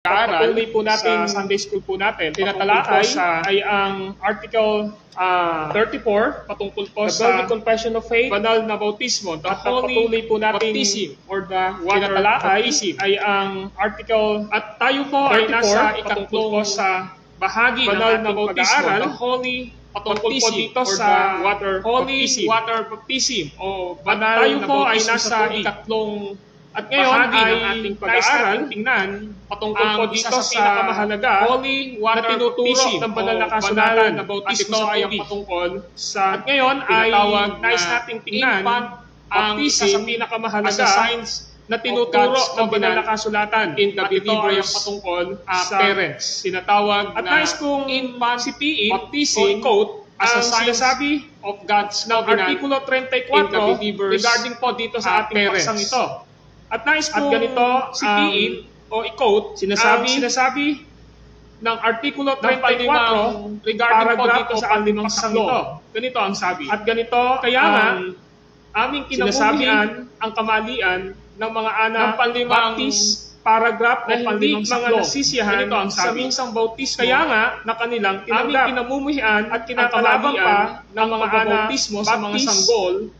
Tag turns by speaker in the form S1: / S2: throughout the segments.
S1: Pagpatuloy po natin sa Sunday School po natin, tinatalakay ay ang Article 34 patungkol po sa The Confession of Faith, banal na bautismo. At pagpatuloy po natin baptism or the water baptism ay ang Article, at tayo po ay nasa ikatlong po sa bahagi banal na bautismo, the Holy patungkol po dito sa Holy Water Baptism o banal na bautismo. Tayo po ay nasa ikatlong. At ngayon ay ating pag-aaral tingnan patungkol po dito sa pinakamahalaga Holy Water Baptism ng banal na kasulatan na bautismo ay ang patungkol sa. At ngayon ay nais nating tingnan ang isa sa pinakamahalaga signs na tinuturo ng banal na kasulatan in the believers patungkol sa parents. Tinatawag at nais kong sipiin o i-quote as a sinasabi of God's covenant Artikulo 34 regarding po dito sa ating paksang ito. At nais kong ganito sipiin o i-quote sinasabi ng Artikulo 34 regarding po dito sa ating paksang ito. Ganito ang sabi. At ganito, kaya nga, aming kinabuhian ang kamalian ng mga anak ng baptist paragraph na hindi mga nasisiyahan sa minsang bautismo. Kaya nga na kanilang aming kinamumuhian at kinakalaban pa ng mga bautismo sa mga sanggol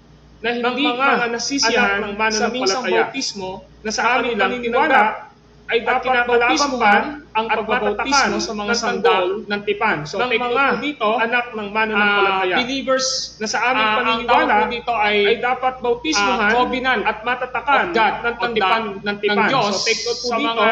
S1: na hindi mga nasisiyahan sa minsang bautismo na sa amin lang tinanggap ay dapat bautismohan ang pagbabautismo sa mga sanggol ng tipan. So, ng mga dito, anak ng mananampalataya. Believers na sa aming paniniwala dito ay dapat bautismohan at matatakan ng tipan ng Diyos. So, take note po sa dito, mga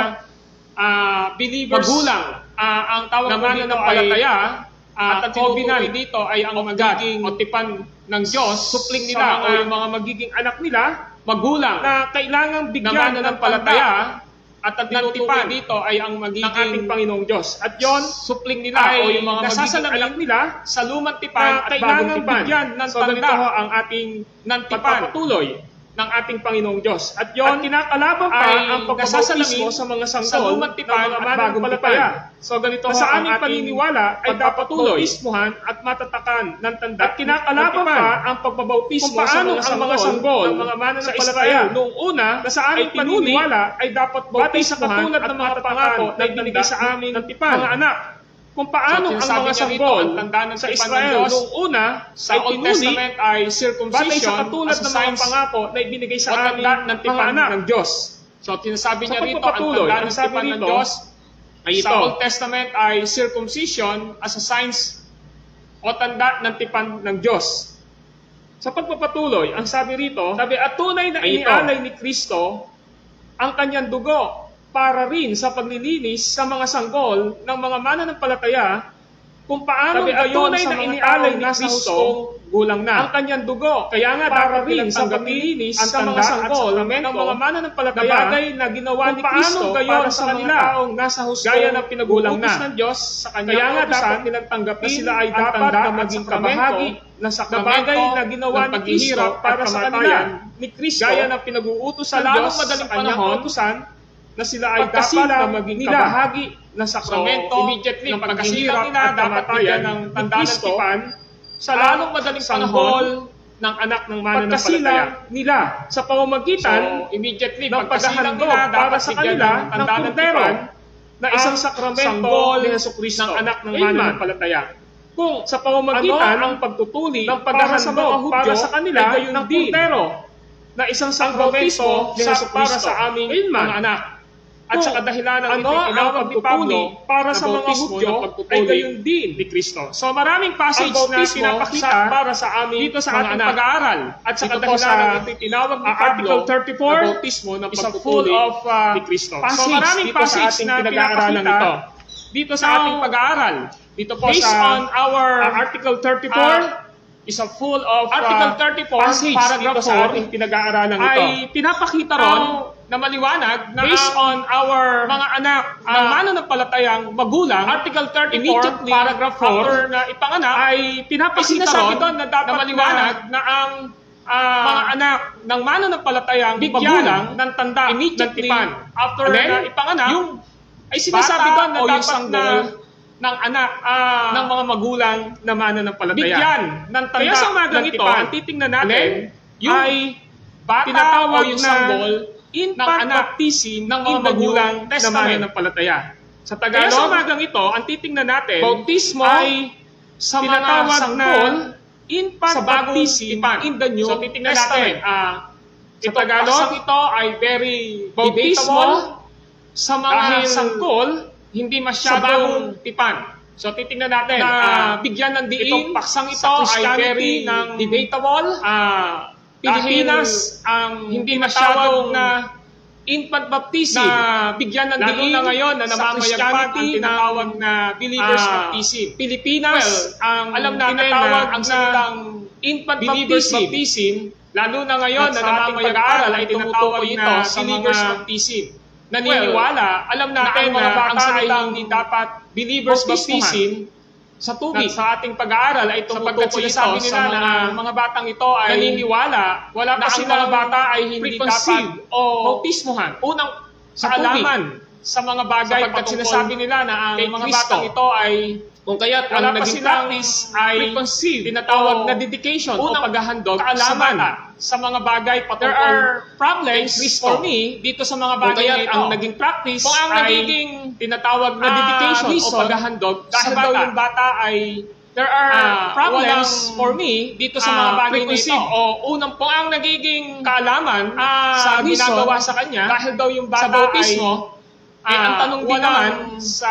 S1: believers, magulang, ang tawag ng mananampalataya, at ang covenant dito ay ang magiging o tipan ng Diyos, supling nila o yung mga magiging anak nila, magulang, na kailangang bigyan ng palataya at ang tipan dito ay ang magiging ng ating Panginoong Diyos. At yon, supling nila o yung mga magiging anak nila sa lumang tipan at bagong tipan. Bigyan ng tanda ang ating pagpapatuloy ng ating Panginoong Diyos. At yon, kinakalaban pa ang pagbabautismo sa mga sanggol sa lumang tipan at bagong tipan. So ganito sa aming paniniwala ay dapat bautismohan at matatakan ng tanda. At kinakalaban pa ang pagbabautismo sa mga sanggol ng mga mananampalataya noong una na sa aming paniniwala ay dapat bautismohan at matatakan na ibinigay sa amin ng tipan. Mga anak, kung paano ang mga sanggol sa Israel noong una sa Old Testament ay circumcision sa katulad ng mga pangako na ibinigay sa amin ng tipan ng Diyos. So tinasabi niya rito ang tanda ng tipan ng Diyos ay ito. Sa Old Testament ay circumcision as a signs o tanda ng tipan ng Diyos. Sa pagpapatuloy, ang sabi rito, sabi at tunay na inialay ni Kristo ang kanyang dugo para rin sa paglilinis sa mga sanggol ng mga mananampalataya kung paano gayon sa mga inialay ni Kristo gulang na ang kanyang dugo. Kaya nga para rin sa paglilinis sa mga sanggol ng mga mananampalataya na bagay na ginawa ni Kristo para sa kanila taong nasa husto gaya ng pinagulang ng Diyos sa kanya. Kaya nga dapat nilang tanggapin na sila ay dapat na maging kabahagi ng sakramento na ginawa ni Kristo para sa kanila ni Kristo gaya ng pinag-uutos sa lalong madaling panahon na sila ay dapat na maging kabahagi ng sakramento immediately ng pagkasira at kamatayan ng tanda ng tipan sa lalong madaling panahon ng anak ng mananampalataya nila sa pamamagitan immediately ng paghahandog para sa kanila ng kordero na isang sakramento ni Jesucristo ng anak ng mananampalataya. Kung sa pamamagitan ng pagtutuli ng paghahandog para sa kanila ng kordero na isang sakramento ni Jesucristo para sa aming mga anak. At sa kadahilan ng itinawag ni Pablo para sa mga Hudyo ay gayon din ni Kristo. So maraming passage na pinapakita para sa amin dito sa ating pag-aaral. At sa kadahilan ng itinawag ni Pablo, Article 34 bautismo ng pagpupuli ni Kristo. So maraming passage na pinag-aaralan ito dito sa ating pag-aaral. Dito po based on our Article 34 is a full of Article 34 passage paragraph 4 sa ating pinag-aaralan ito. Ay pinapakita ron na maliwanag na based on our mga anak ng mananampalatayang magulang, Article 34, paragraph 4, na ipanganak, ay pinapakita doon na dapat maliwanag na ang mga anak ng mananampalatayang magulang ng tanda ng tipan. After na ipanganak, ay sinasabi doon na dapat na ng anak ng mga magulang na mananampalataya. Bigyan ng tanda. Kaya sa umagang ito, ang titingnan natin, ay tinatawag yung sanggol infant baptism ng mga magulang na mananampalataya. Sa Tagalog, kaya sa umagang ito, ang titingnan natin, bautismo ay sa mga sanggol infant sa baptism in the New Testament. Sa Tagalog, ito ay very bautismo sa mga sanggol, hindi masyadong tipan. So titingnan natin na bigyan ng diin, itong paksang ito ay very debatable. Pilipinas ang hindi masyadong na infant baptism na bigyan ng diin na ngayon na namamayagpag ang tinatawag na believers baptism. Pilipinas ang alam natin na ang salitang infant baptism, lalo na ngayon na ating pag-aaral ay tinatawag ito sa believers baptism. Naniniwala, alam natin na ang salitang hindi dapat believers baptism sa tubig. Sa ating pag-aaral ay tumutukoy ito sa mga batang ito ay naniniwala wala pa silang mga bata ay hindi dapat o bautismuhan. Unang sa alaman sa mga bagay pagkat sinasabi nila na ang mga batang ito ay kung kaya't ang naging practice ay tinatawag na dedication o paghahandog sa mga bagay patungkol. There are problems for me dito sa mga bagay na ito. Ang naging practice kung ang nagiging tinatawag na dedication o paghahandog dahil daw yung bata ay there are problems for me dito sa mga bagay na ito. O unang kung ang nagiging kaalaman sa ginagawa sa kanya dahil daw yung bata sa bautismo ang tanong din naman sa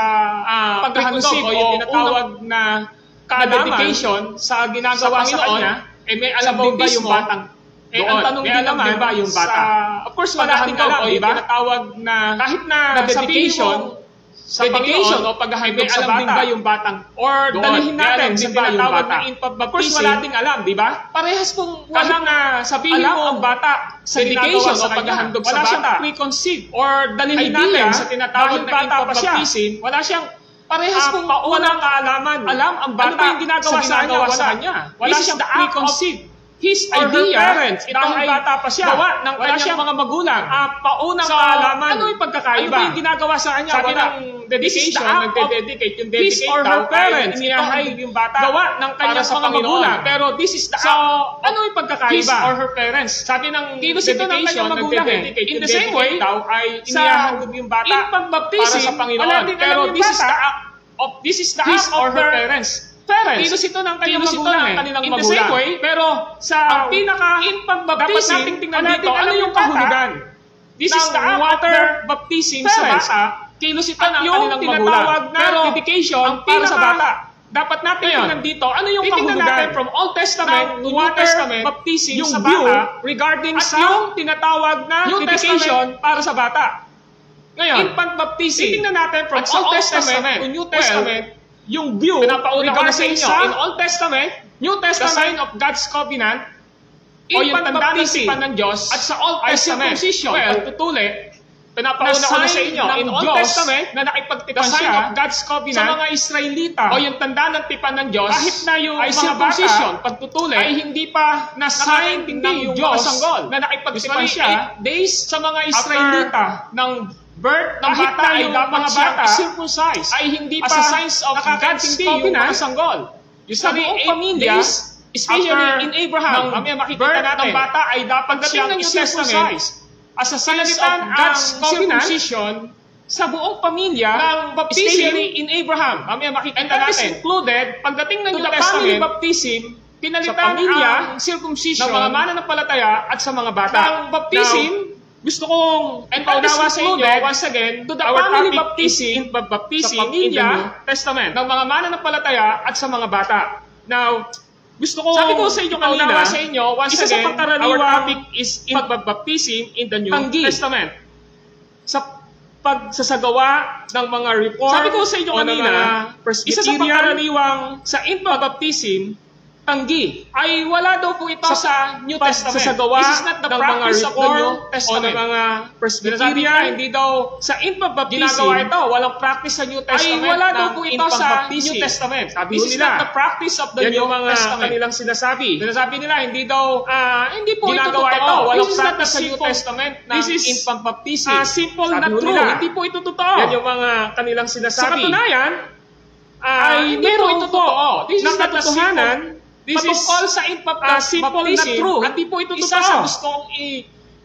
S1: paghahandog o yung tinatawag na dedication sa ginagawa sa kanya, may alam din ba yung batang ang tanong din naman ba yung bata? Of course, wala natin alam o yung tinatawag na kahit na dedication sa dedication o paghahandog sa bata, alam din ba yung batang? Or dalihin natin sa tinatawag na infant baptism. Of course, wala nating alam, di ba? Parehas kung wala na sabihin mo ang bata sa dedication o paghahandog sa bata. Wala siyang preconceived or dalihin natin sa tinatawag na infant baptism. Wala siyang parehas kung walang kaalaman. Alam ang bata ano ba yung ginagawa sa kanya. Wala siyang preconceived. His or her parents, dahil bata pa siya, gawa ng kanyang mga magulang, paunang kaalaman. Ano yung pagkakaiba? Ano ba yung ginagawa sa kanya? Sabi ng dedication, nagde-dedicate, yung dedicate his or her parents, inihahandog yung bata, gawa ng kanyang mga magulang. Pero this is the ano yung pagkakaiba? His or her parents. Sabi ng dedication, nagde-dedicate, in the same way, ay inihahandog yung bata para sa Panginoon. Pero this is the act of her parents. Kilos ito ng kanilang magulang. In the same way, pero sa pinaka-infant baptism, dapat nating tingnan dito, ano yung kahulugan? This is the water baptism sa bata. Kilos ito ng kanilang magulang. Pero dedication para sa bata. Dapat natin tingnan dito, ano yung kahulugan? Natin from Old Testament to New Testament baptism sa bata regarding sa yung tinatawag na dedication para sa bata. Ngayon, infant baptism, tingnan natin from Old Testament to New Testament yung view regarding sa inyo in Old Testament, New Testament, the sign of God's covenant, o yung tanda ng tipan ng Diyos, at sa Old Testament, pagtutuli, pinapauna ko na sa inyo, in Old Testament, na nakipagtipan siya, the sign of God's covenant, sa mga Israelita, o yung tanda ng tipan ng Diyos, kahit na yung mga bata, pagtutuli, ay hindi pa na-sign ng Diyos na nakipagtipan siya, 8 days sa mga Israelita, ng birth ng bata ay dapat siyang circumcised ay hindi pa as a signs of God's covenant sanggol. Sa buong pamilya, especially in Abraham, birth ng bata ay dapat siyang circumcised. As a signs of God's circumcision sa buong pamilya, especially in Abraham. And that is included, pagdating ng New Testament, baptism, pinalitan ang circumcision ng mga mananampalataya at sa mga bata. Ang baptism, gusto kong paunawa sa inyo, once again, to the family baptism sa pamilya, testament, ng mga mananampalataya at sa mga bata. Now, gusto ko sabi ko sa inyo kanina, sa inyo, once again, our topic is baptism in the New Testament. Sa pagsasagawa ng mga report, sabi ko sa inyo kanina, isa sa pangkaraniwang sa infant baptism, tanggi ay wala daw po ito sa New Testament. Sa sagawa this is not the practice of the New Testament. O ng mga Presbyterian, hindi daw sa infant baptism ginagawa ito. Walang practice sa New Testament. Ay wala daw po ito sa New Testament. Sabi this is not the practice of the New Testament. Kanilang sinasabi. Sinasabi nila, hindi daw hindi po ginagawa ito. Walang practice sa New Testament na infant baptism. Simple na true. Hindi po ito totoo. Yan yung mga kanilang sinasabi. Sa katunayan, ay hindi po ito totoo. This is not katotohanan. This is patungkol sa infant baptism na true. Hindi po ito totoo. Isa sa gustong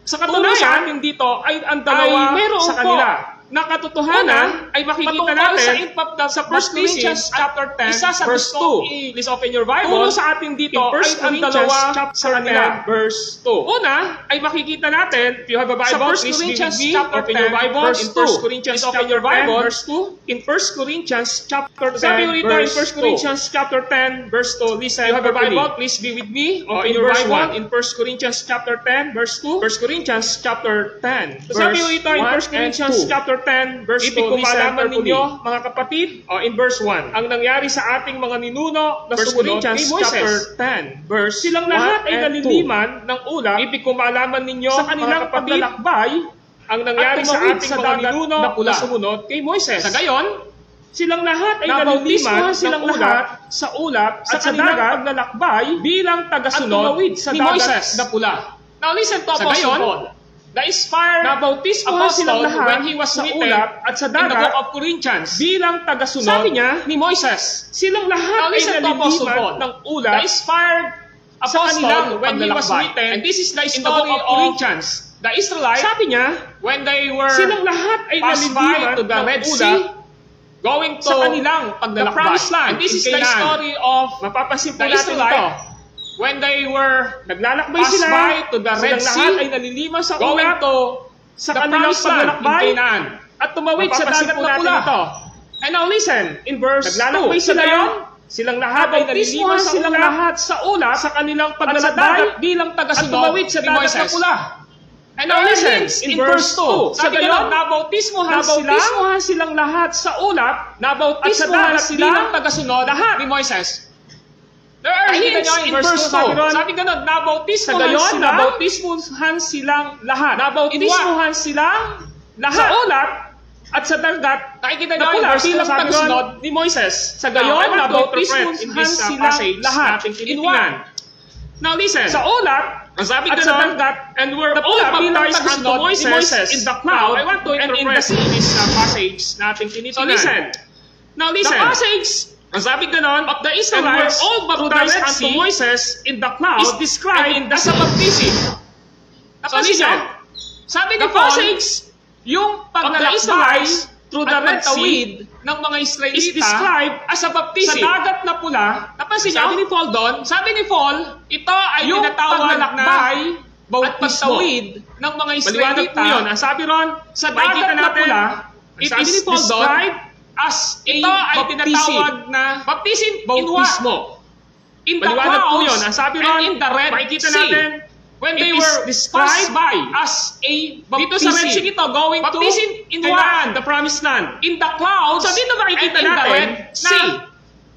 S1: Sa katunayan, atin dito ay ang dalawa sa kanila. Na katotohanan ay makikita natin sa 1 Corinthians chapter 10 verse 2. Please open your Bible. Sa atin dito ay ang dalawa sa kanila verse 2. Una ay makikita natin, if you have a Bible, sa 1 Corinthians chapter 10 verse 2. Corinthians open your Bible verse 2. In 1 Corinthians chapter 10 sabi rito in 1 Corinthians chapter 10 verse 2. Listen, you have a Bible, please be with me. Open your Bible in 1 Corinthians chapter 10 verse 2. 1 Corinthians chapter 10 sabi rito in 1 Corinthians chapter 10 verse 2, ibig malaman ninyo mga kapatid, in verse 1, ang nangyari sa ating mga ninuno na sumunod kay Moises. Chapter 10 verse silang lahat ay naliliman ng ulap. Ibig malaman ninyo sa kanilang paglalakbay ang nangyari sa ating mga ninuno na sumunod kay Moises. Sa gayon, silang lahat ay naliliman silang lahat sa ulap at sa dagat paglalakbay bilang tagasunod ni Moises na pula. Now listen to Apostle Paul. Na-inspire nabautismo silang lahat when he was sa ulap at sa dagat in the book of Corinthians bilang tagasunod sabi niya ni Moises. Silang lahat ay naliliman ng ulap na-inspired sa kanilang when he was written, and this is the story of Corinthians. The Israelites, sabi niya, when they were silang lahat ay naliliman to the Red Sea, going to sa kanilang paglalakbay. The promised land. And this is the story of mapapansin po natin ito. When they were naglalakbay sila by to the Red Sea, ay naliliman sa ulap sa kanilang paglalakbay at tumawid sa dagat na pula. And now listen, in verse 2, naglalakbay sila yon, silang lahat ay naliliman silang lahat sa ulap sa kanilang paglalakbay bilang tagasunod at tumawid sa dagat na pula. And now listen, in verse 2, sabi gayon, nabautismohan silang lahat sa ulap at sa dagat bilang tagasunod ni Moises. There are hints in verse 2. Sabi ganun, nabautismohan silang lahat. Nabautismohan silang lahat sa ulap at sa dagat. Nakikita nyo in verse 2, sabi ganun ni Moises. Sa gayon, nabautismohan silang lahat. In one. Now listen, sa ulap at sa dagat, and we're all baptized unto Moises in the cloud. I want to interpret this passage natin tinitingnan. So listen. Now listen. The passage ang sabi ganon, of the Israelites, all baptized unto Moises in the cloud is described as a baptism. So listen, sabi ni Paul, yung paglalakbay through the Red Sea ng mga Israelita is described as a baptism. Sa dagat na pula, napansin niyo, sabi ni Paul doon, sabi ni Paul, ito ay yung tinatawag na at pagtawid ng mga Israelita. Yun. Ang sabi ron, sa dagat na pula, it is described as ito ay tinatawag na baptism bautismo. In the clouds and in the Red Sea, when they were described by as a baptism. Dito sa Red Sea ito, going baptism to in the promised land. In the clouds so dito makikita natin the Red Sea,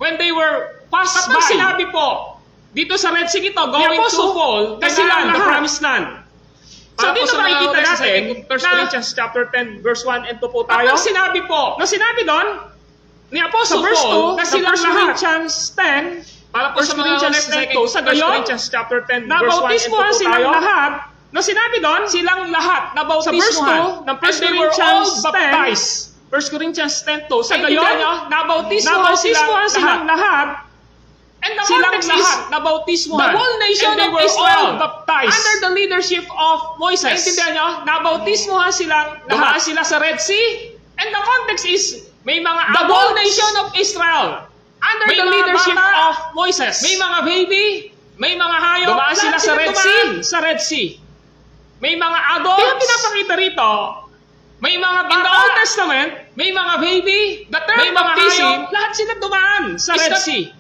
S1: when they were passed by. Sinabi po, dito sa Red Sea ito, going to fall, kasi lang the promised land. So dito makikita natin, 1 Corinthians chapter 10 verse 1 and 2 po tayo. Ang sinabi po, na sinabi doon, ni Apostle Paul, na silang lahat, Corinthians 10, para po sa mga Corinthians 2, sa gayon, chapter 10 verse 1 and 2 po tayo, lahat, na sinabi doon, silang lahat, nabautismohan, ng 1 Corinthians 10, 1 Corinthians 10 2, sa gayon, nabautismohan silang lahat, and the context is nabautismohan. The whole nation of Israel baptized under the leadership of Moises. Naintindihan nyo? Nabautismohan silang lahat sila sa Red Sea. And the context is may mga the whole nation of Israel under the leadership of Moises. May mga baby, may mga hayop, dumaan sila sa Red Sea. May mga adults. Kaya pinapakita rito, may mga bata. In the Old Testament, may mga baby, may mga hayop, lahat sila dumaan sa Red Sea.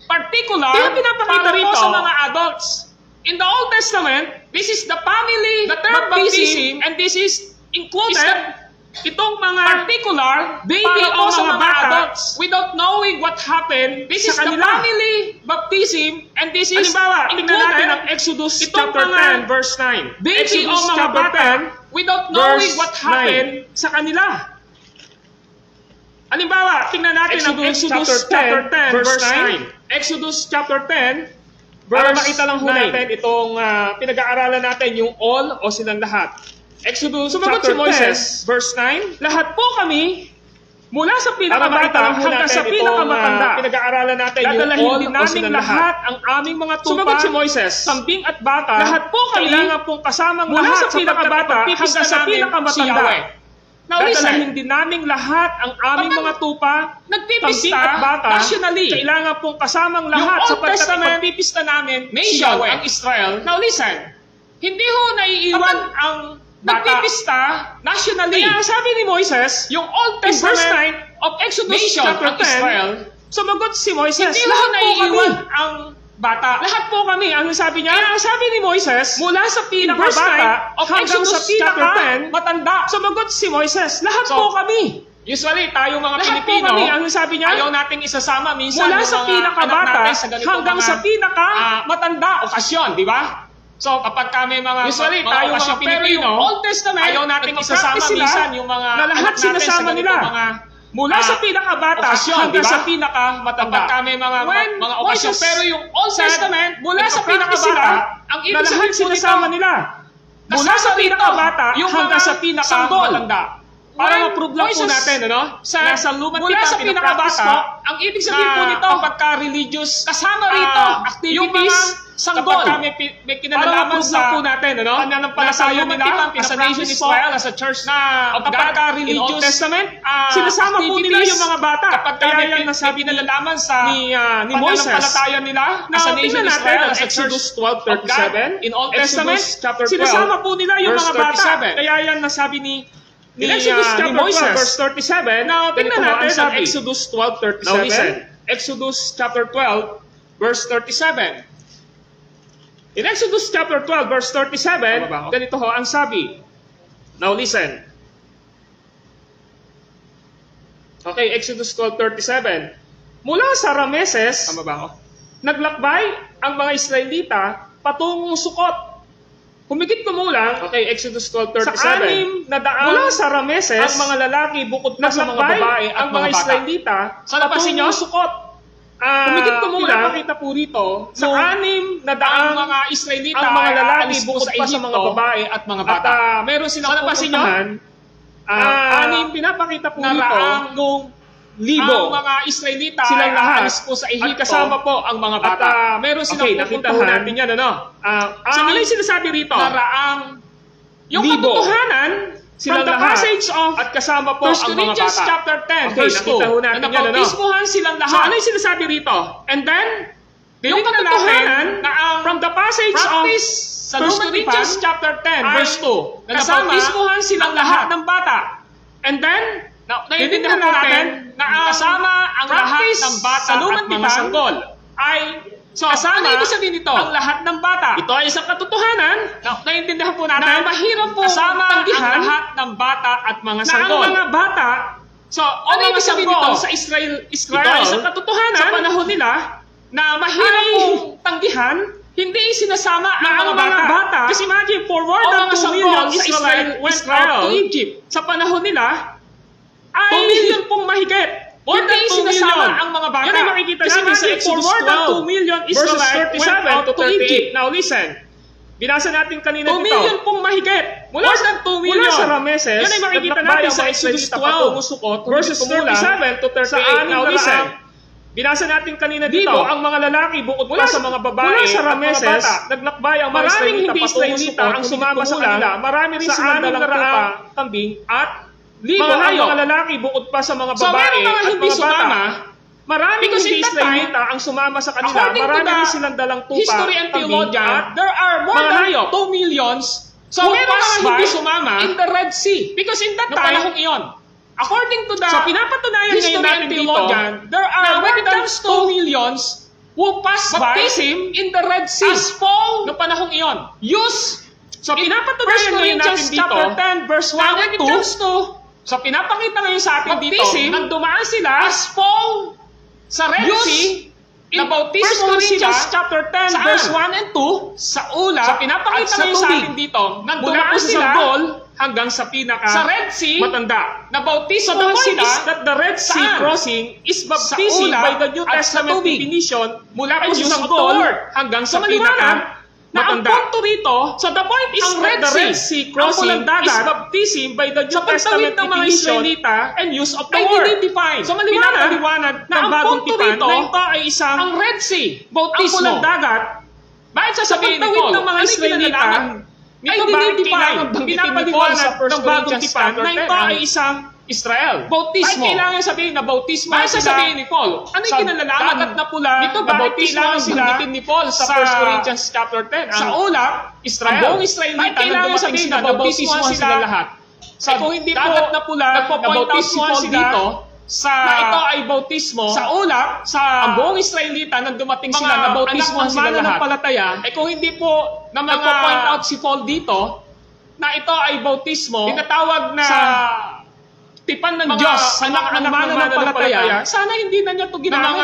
S1: Particular, para rito sa mga adults. In the Old Testament, this is the family, the term baptism, and this is included itong mga particular baby o sa mga adults without knowing what happened. This is the family baptism, and this is included ng Exodus chapter 10 verse 9. Baby o mga bata without knowing what happened sa kanila. Halimbawa, tingnan natin ang Exodus chapter 10 verse 9. Exodus chapter 10, para makita lang ho natin itong pinag-aaralan natin, yung all o silang lahat. Exodus chapter 10, verse 9. Lahat po kami Mula sa pinakabata hanggang sa pinakamatanda, pinag-aaralan natin dadalhin din namin lahat ang aming mga tupa. Sumagot si Moises, kambing at baka, lahat po kailangan pong kasamang mula sa pinakabata hanggang sa pinakamatanda. Dadalhin din namin lahat ang aming mga tupa, kambing at baka, nationally. Kailangan pong kasamang lahat sa pagpipista namin, nation, ang Israel. Now listen, hindi ho naiiwan ang nagpipista nationally. Kaya sabi ni Moises, yung Old Testament of Exodus chapter 10, Israel, sumagot si Moises, hindi ho naiiwan ang bata. Lahat po kami. Ano sabi niya? Kaya sabi ni Moises, mula sa pinakabata hanggang sa pinakamatanda, sumagot si Moises, lahat po kami. Usually, tayo mga Pilipino, ano sabi niya? Ayaw nating isasama minsan mula sa pinakabata hanggang sa pinakamatanda okasyon, di ba? So, kapag kami mga usually, tayo mga Pilipino, Old Testament, ayaw natin isasama minsan yung mga na lahat sinasama nila. Mula sa pinakabata hanggang sa pinakamatanda. Kapag kami mga okasyon. Pero yung Old Testament, mula sa pinakabata, ang ibig sabihin sinasama nila. Mula sa pinakabata hanggang sa pinakamatanda. Para ma-prove lang po natin, ano? Nasa lumang mula sa pinakabata, ang ibig sabihin po nito, kapag ka-religious, kasama rito, activities, sanggol. Kapag may kinalalaman sa po natin, ano? Pananampalataya nila as a nation Israel, as a church na of God in Old Testament, sinasama po nila yung mga bata. Kapag kaya nasabi nalalaman sa ni Moses, pananampalataya nila as a nation Israel, as a Exodus 12:37, in Old Testament, sinasama po nila yung mga bata. Kaya yan nasabi ni Exodus chapter 12, verse 37. Now, tingnan natin sa Exodus 12:37. Now listen, Exodus chapter 12, verse 37. In Exodus chapter 12, verse 37, ganito ho ang sabi. Now listen. Okay, Exodus 12:37. Mula sa Rameses, naglakbay ang mga Israelita patungong Sukot. Humigit kumulang, okay, Exodus 12:37. Sa 6 na daan mula sa Rameses, ang mga lalaki bukod pa sa mga babae at mga Israelita patungong Sukot. Humigit kumulang, pinapakita po rito, sa 6 na daang mga Israelita, ang mga lalaki bukod pa sa mga babae at mga bata. At meron silang pupuntahan, 6 pinapakita po rito, nung libo ang mga Israelita silang lahat po sa Ehipto, at kasama po ang mga bata. At meron silang pupuntahan natin yan, ano? So, ano yung sinasabi rito? Naraang yung katotohanan from the passage of at kasama po ang mga bata. Chapter 10, verse 2. Na napautismuhan silang lahat. So, ano yung sinasabi rito? And then, yung katotohanan na from the passage of 1 Corinthians chapter 10, verse 2. Na napautismuhan silang lahat ng bata. And then, naiintindihan natin na kasama ang lahat ng bata at mga sanggol ay kasama ano ibig sabihin nito? Ang lahat ng bata. Ito ay isang katotohanan. Naiintindihan po natin na mahirap po kasama ang lahat ng bata at mga sanggol. Na ang mga bata, so ano ibig sabihin nito sa Israel? Ito ay isang katotohanan sa panahon nila na mahirap pong tanggihan. Hindi sinasama ang mga bata. Kasi imagine, for more than 2 million Israel went out to Egypt. Sa panahon nila, 2 million pong mahigit. Hindi sinasama ang mga bata. Yan ay makikita natin sa Exodus 12, 2 million Israelites went out to Egypt. Now listen, binasa natin kanina dito. 2 million pong mahigit. Mula sa 2 million. Mula sa Rameses, yan ay makikita natin sa Exodus 12, verses 37 to 38. Now listen, binasa natin kanina dito, ang mga lalaki bukod pa sa mga babae at mga bata, naglakbay ang mga Israelita patungong Sukot ang sumama sa kanila. Marami rin silang dalang tupa, kambing at libo ang mga lalaki bukod pa sa mga babae at mga bata. Maraming hindi Israelita ang sumama sa kanila. Marami rin silang dalang tupa, history and theologian, there are more than 2 millions so meron mga hindi sumama in the Red Sea. Because in that time, according to the pinapatunayan ngayon natin dito, there are more than 2 millions who passed by in the Red Sea. As Paul, no panahong iyon, so pinapatunayan ngayon natin dito, chapter 10, verse 1 and 2, so pinapakita ngayon sa atin dito, nang dumaan sila as Paul sa Red Sea, in 1 Corinthians chapter 10, verse 1 and 2, sa ulap, so pinapakita ngayon sa atin dito, nang dumaan sila hanggang sa pinaka sa Red Sea, matanda. Nabautismohan sila that the Red Sea crossing is baptism by the New Testament definition mula po sa sanggol hanggang sa pinaka na ang punto rito, so the point is that the Red Sea crossing is baptism by the New Testament ng mga Israelita and use of the word. So maliwanag na ang punto rito na ito ay isang ang Red Sea, bautismo. Ang pulang dagat, bakit sasabihin ni Paul ng mga Israelita ay dinidefine, pinapaliwanag ng bagong tipan na ito ay isang Israel. Bautismo. Bakit kailangan sabihin na bautismo? Bakit sasabihin ni Paul? Ano yung kinalalaman na pula? Ito bakit kailangan banggitin ni Paul sa 1 Corinthians chapter 10? Sa ulap, Israel. Ang buong Israelita na dumating sila na bautismo sila lahat. Sa kung hindi dagat na pula, nagpo-point out si Paul dito sa na ito ay bautismo. Sa ulap, sa ang buong Israelita nang dumating sila na bautismo sila lahat. Kung hindi po na nagpo-point out si Paul dito na ito ay bautismo, tinatawag na sa tipan ng Diyos, anak-anak ng mananampalataya, sana hindi na niya ito ginamit.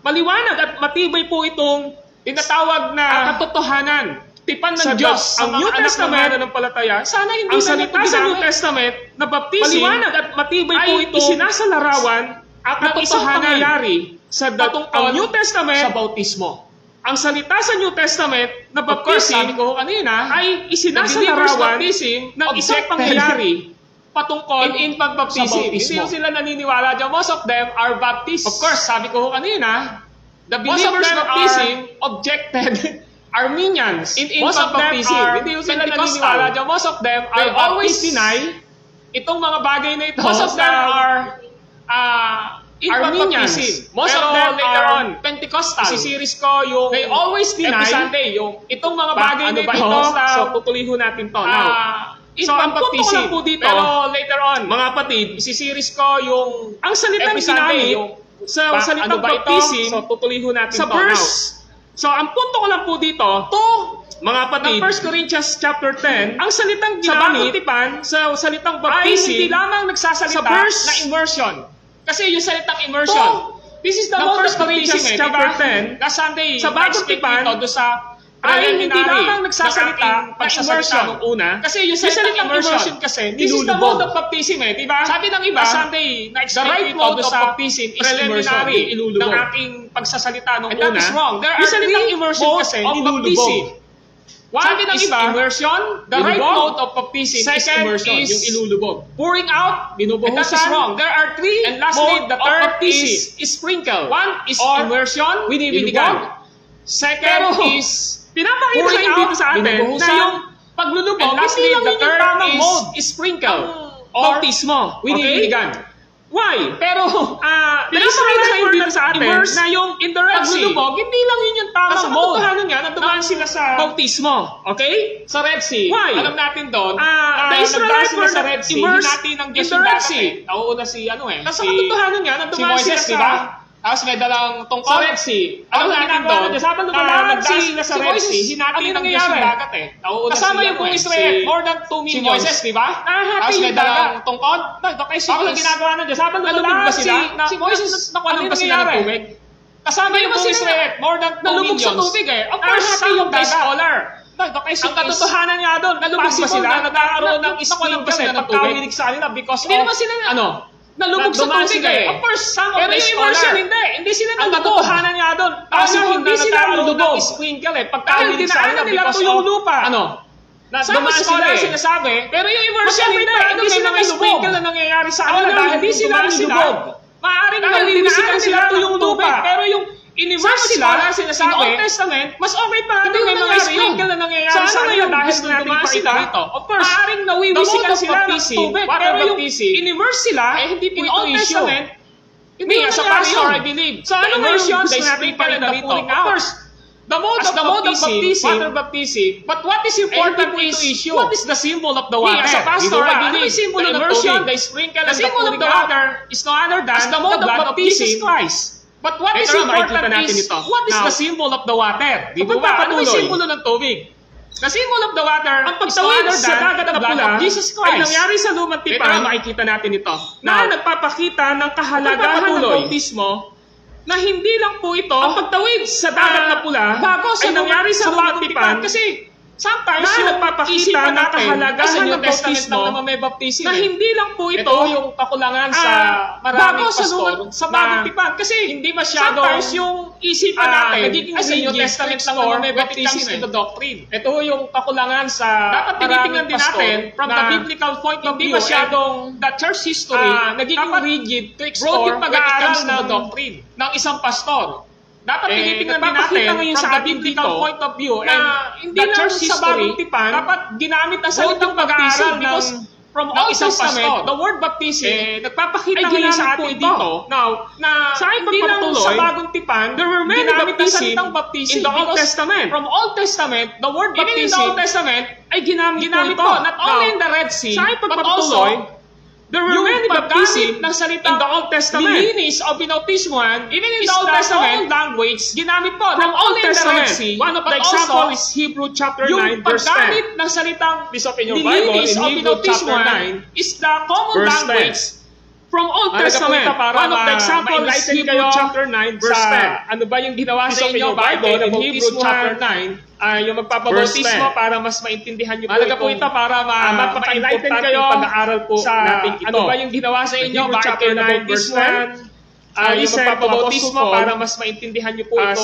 S1: Maliwanag at matibay po itong tinatawag na katotohanan. Tipan ng Diyos, ang New Testament ng palataya, sana hindi na salita sa New Testament na baptism, maliwanag at matibay po itong isinasalarawan at ng isang pangyayari sa ang New Testament sa bautismo. Ang salita sa New Testament na baptism, sabi ko kanina, ay isinasalarawan ng isang pangyayari patungkol in pagbaptism. Hindi yung sila naniniwala dyan. Most of them are Baptists. Of course, sabi ko kanina, the believers baptism objected Armenians in pagbaptism. Hindi yung sila naniniwala dyan. Most of them are always deny itong mga bagay na ito. Most of them are Armenians. Most of them later on Pentecostal. Sisiris ko yung they always deny every Sunday yung itong mga bagay na ito. So, tutuliho natin to. Now, so, ang punto ko lang po dito, pero later on, mga kapatid, isisiris ko yung ang salitang ginamit sa salitang baptism, so tutuliho natin sa verse. So, ang punto ko lang po dito, mga kapatid, 1 Corinthians chapter 10, ang salitang ginamit sa salitang baptism ay hindi lamang nagsasalita sa verse na immersion. Kasi yung salitang immersion, this is the most 1 Corinthians chapter 10, last Sunday, sa bagong tipan, doon sa ay hindi lamang nagsasalita ng immersion nung una. Kasi yung salitang immersion kasi, this is the mode of baptism diba? Sabi ng iba, Sunday, the right mode of baptism is preliminary ng ating pagsasalita nung una. And that is wrong. There are three immersion kasi, nilulubog. Sabi ng iba, immersion, the right mode of baptism is immersion, yung ilulubog. Pouring out, binubuhusan. And that is wrong. There are three. And lastly, the third is sprinkle. One is immersion, winibinigan. Second is pinapakita lang dito sa atin na yung paglulubog, hindi lang yung tamang mode, sprinkle, bautismo, winibinigan. Why? Pero, pinapakita lang dito sa atin na yung paglulubog, hindi lang yun yung tamang mode. Sa katotohanan nga, nandumaan sila sa bautismo. Okay? Sa Red Sea. Why? Alam natin doon, the Israelites were sa Red Sea, hinati ng Diyos yung dagat nauuna si, sa katotohanan nga, nandumaan sila sa tapos may dalang tungkol sa Red Sea. Alam natin doon, nagdaan sa Red Sea, hinati ng Diyos yung dagat kasama yung buong Israel, more than 2 million. Si Moises, di ba? Tapos may dalang tungkol. Ako lang ginagawa ng Diyos. Nalubog ba sila? Si Moises, nakuha ba sila ng tubig? Kasama yung buong Israel, more than 2 million. Nalubog sa tubig of course, some of the scholar. Ang katotohanan nga doon, nalubog ba sila? Nagkakaroon ng sprinkle na pagkawilig sa kanila because of, nalubog sa tubig Of course, some of the scholar. Hindi sila nalubog. Ang katotohanan nga doon. Hindi sila nalubog. Sprinkle pagkawilig sa kanila because of, some scholar sinasabi, pero yung immersion hindi sila nalubog. Na nangyayari sa kanila dahil hindi sila nalubog. Maaaring nalilisikan sila tuyong lupa. Pero yung in-immerse sila, sinasabi, in Old Testament, mas okay pa nga may mga sprinkle na nangyayari sa kanila dahil dumaan sila dito. Of course, maaaring nawiwisikan sila ng tubig, pero yung in-immerse sila, hindi po ito issue. Hindi, as a pastor, I believe, sa ano immersion, the sprinkle na dito. Of course, the mode of baptism, water baptism, but what is important is, what is the symbol of the water? As a pastor, I believe, the immersion, the sprinkle, the symbol of the water is no other than the mode of baptism Christ. But what is important is, what is the symbol of the water? Di ba ba? Ano yung simbolo ng tubig? The symbol of the water, ang pagtawid sa dagat na pula, Jesus Christ, ay nangyari sa lumang tipan, makikita natin ito, na nagpapakita ng kahalagahan ng bautismo, na hindi lang po ito, ang pagtawid sa dagat na pula, bago sa nangyari sa lumang tipan, kasi sometimes
S2: na
S1: yung
S2: nagpapakita ng kahalagahan ng bautismo
S1: naman may baptism,
S2: na hindi lang po ito
S1: yung kakulangan sa maraming pastor
S2: sa bagong tipan. Kasi
S1: hindi masyadong
S2: sometimes yung isipan natin
S1: nagiging
S2: sa New Testament lang naman may baptism
S1: in the doctrine. Ito yung kakulangan sa
S2: dapat tinitingnan din natin from the biblical point of view.
S1: Masyadong
S2: the church history
S1: nagiging rigid to
S2: explore
S1: explore pag-aaral
S2: ng
S1: ng doctrine
S2: ng isang pastor. Dapat tinitingnan din
S1: nagpapakita
S2: natin
S1: ngayon
S2: from
S1: sa
S2: the
S1: atin
S2: biblical
S1: dito
S2: point of view
S1: na
S2: hindi
S1: the
S2: lang
S1: church
S2: sa
S1: history,
S2: bagong tipan
S1: dapat
S2: ginamit ang
S1: both
S2: salitang
S1: yung pag-aaral
S2: baptism because
S1: ng-
S2: from
S1: ng
S2: Old
S1: isang
S2: Testament,
S1: pastor,
S2: the word baptism
S1: nagpapakita
S2: ay
S1: ngayon
S2: ginamit
S1: sa
S2: po
S1: atin
S2: ito.
S1: dito
S2: Now,
S1: na
S2: sa aking
S1: hindi lang
S2: pagpapatuloy,
S1: sa bagong tipan,
S2: there were many
S1: ginamit ang
S2: baptism
S1: salitang baptism
S2: in the Old
S1: because
S2: Testament. From Old Testament, the word
S1: Even in the
S2: baptism
S1: Old Testament,
S2: ay ginamit po ito.
S1: not only in the Red Sea,
S2: sa aking
S1: but
S2: pagpapatuloy,
S1: also
S2: there were
S1: yung
S2: many baptism
S1: paggamit ng salitang
S2: in the Old Testament.
S1: nilinis o binautismuhan,
S2: Even in
S1: is
S2: the Old
S1: the
S2: Testament,
S1: old language,
S2: ginamit po
S1: from
S2: not only in the
S1: Testament.
S2: Red Sea,
S1: One of
S2: but
S1: the example
S2: also
S1: is Hebrew chapter 9
S2: yung
S1: verse 10.
S2: paggamit ng salitang
S1: Please open your Bible
S2: nilinis
S1: in
S2: o
S1: Hebrew chapter
S2: binautismuhan
S1: 9
S2: is the common
S1: verse
S2: language
S1: 10.
S2: from Old
S1: Mahalaga po
S2: Testament.
S1: ito para
S2: One of the examples is
S1: ma-enlighten
S2: Hebrew
S1: kayo
S2: chapter 9 verse
S1: sa
S2: 10. Ano ba yung ginawa
S1: Please
S2: sa
S1: open
S2: inyo
S1: your Bible
S2: in
S1: in
S2: Hebrew chapter 9?
S1: yung
S2: Verse
S1: magpapabautismo
S2: 10.
S1: para mas maintindihan niyo po
S2: Mahalaga po
S1: itong
S2: ito para
S1: mapaka-enlighten kayo
S2: pag-aaral po
S1: sa
S2: natin ito.
S1: ano ba yung ginawa sa inyo,
S2: Hebrew
S1: bakit
S2: chapter
S1: kayo
S2: 9 verse 10.
S1: yung
S2: Listen to
S1: magpapabautismo
S2: Apostle
S1: para
S2: Paul
S1: mas maintindihan niyo po
S2: as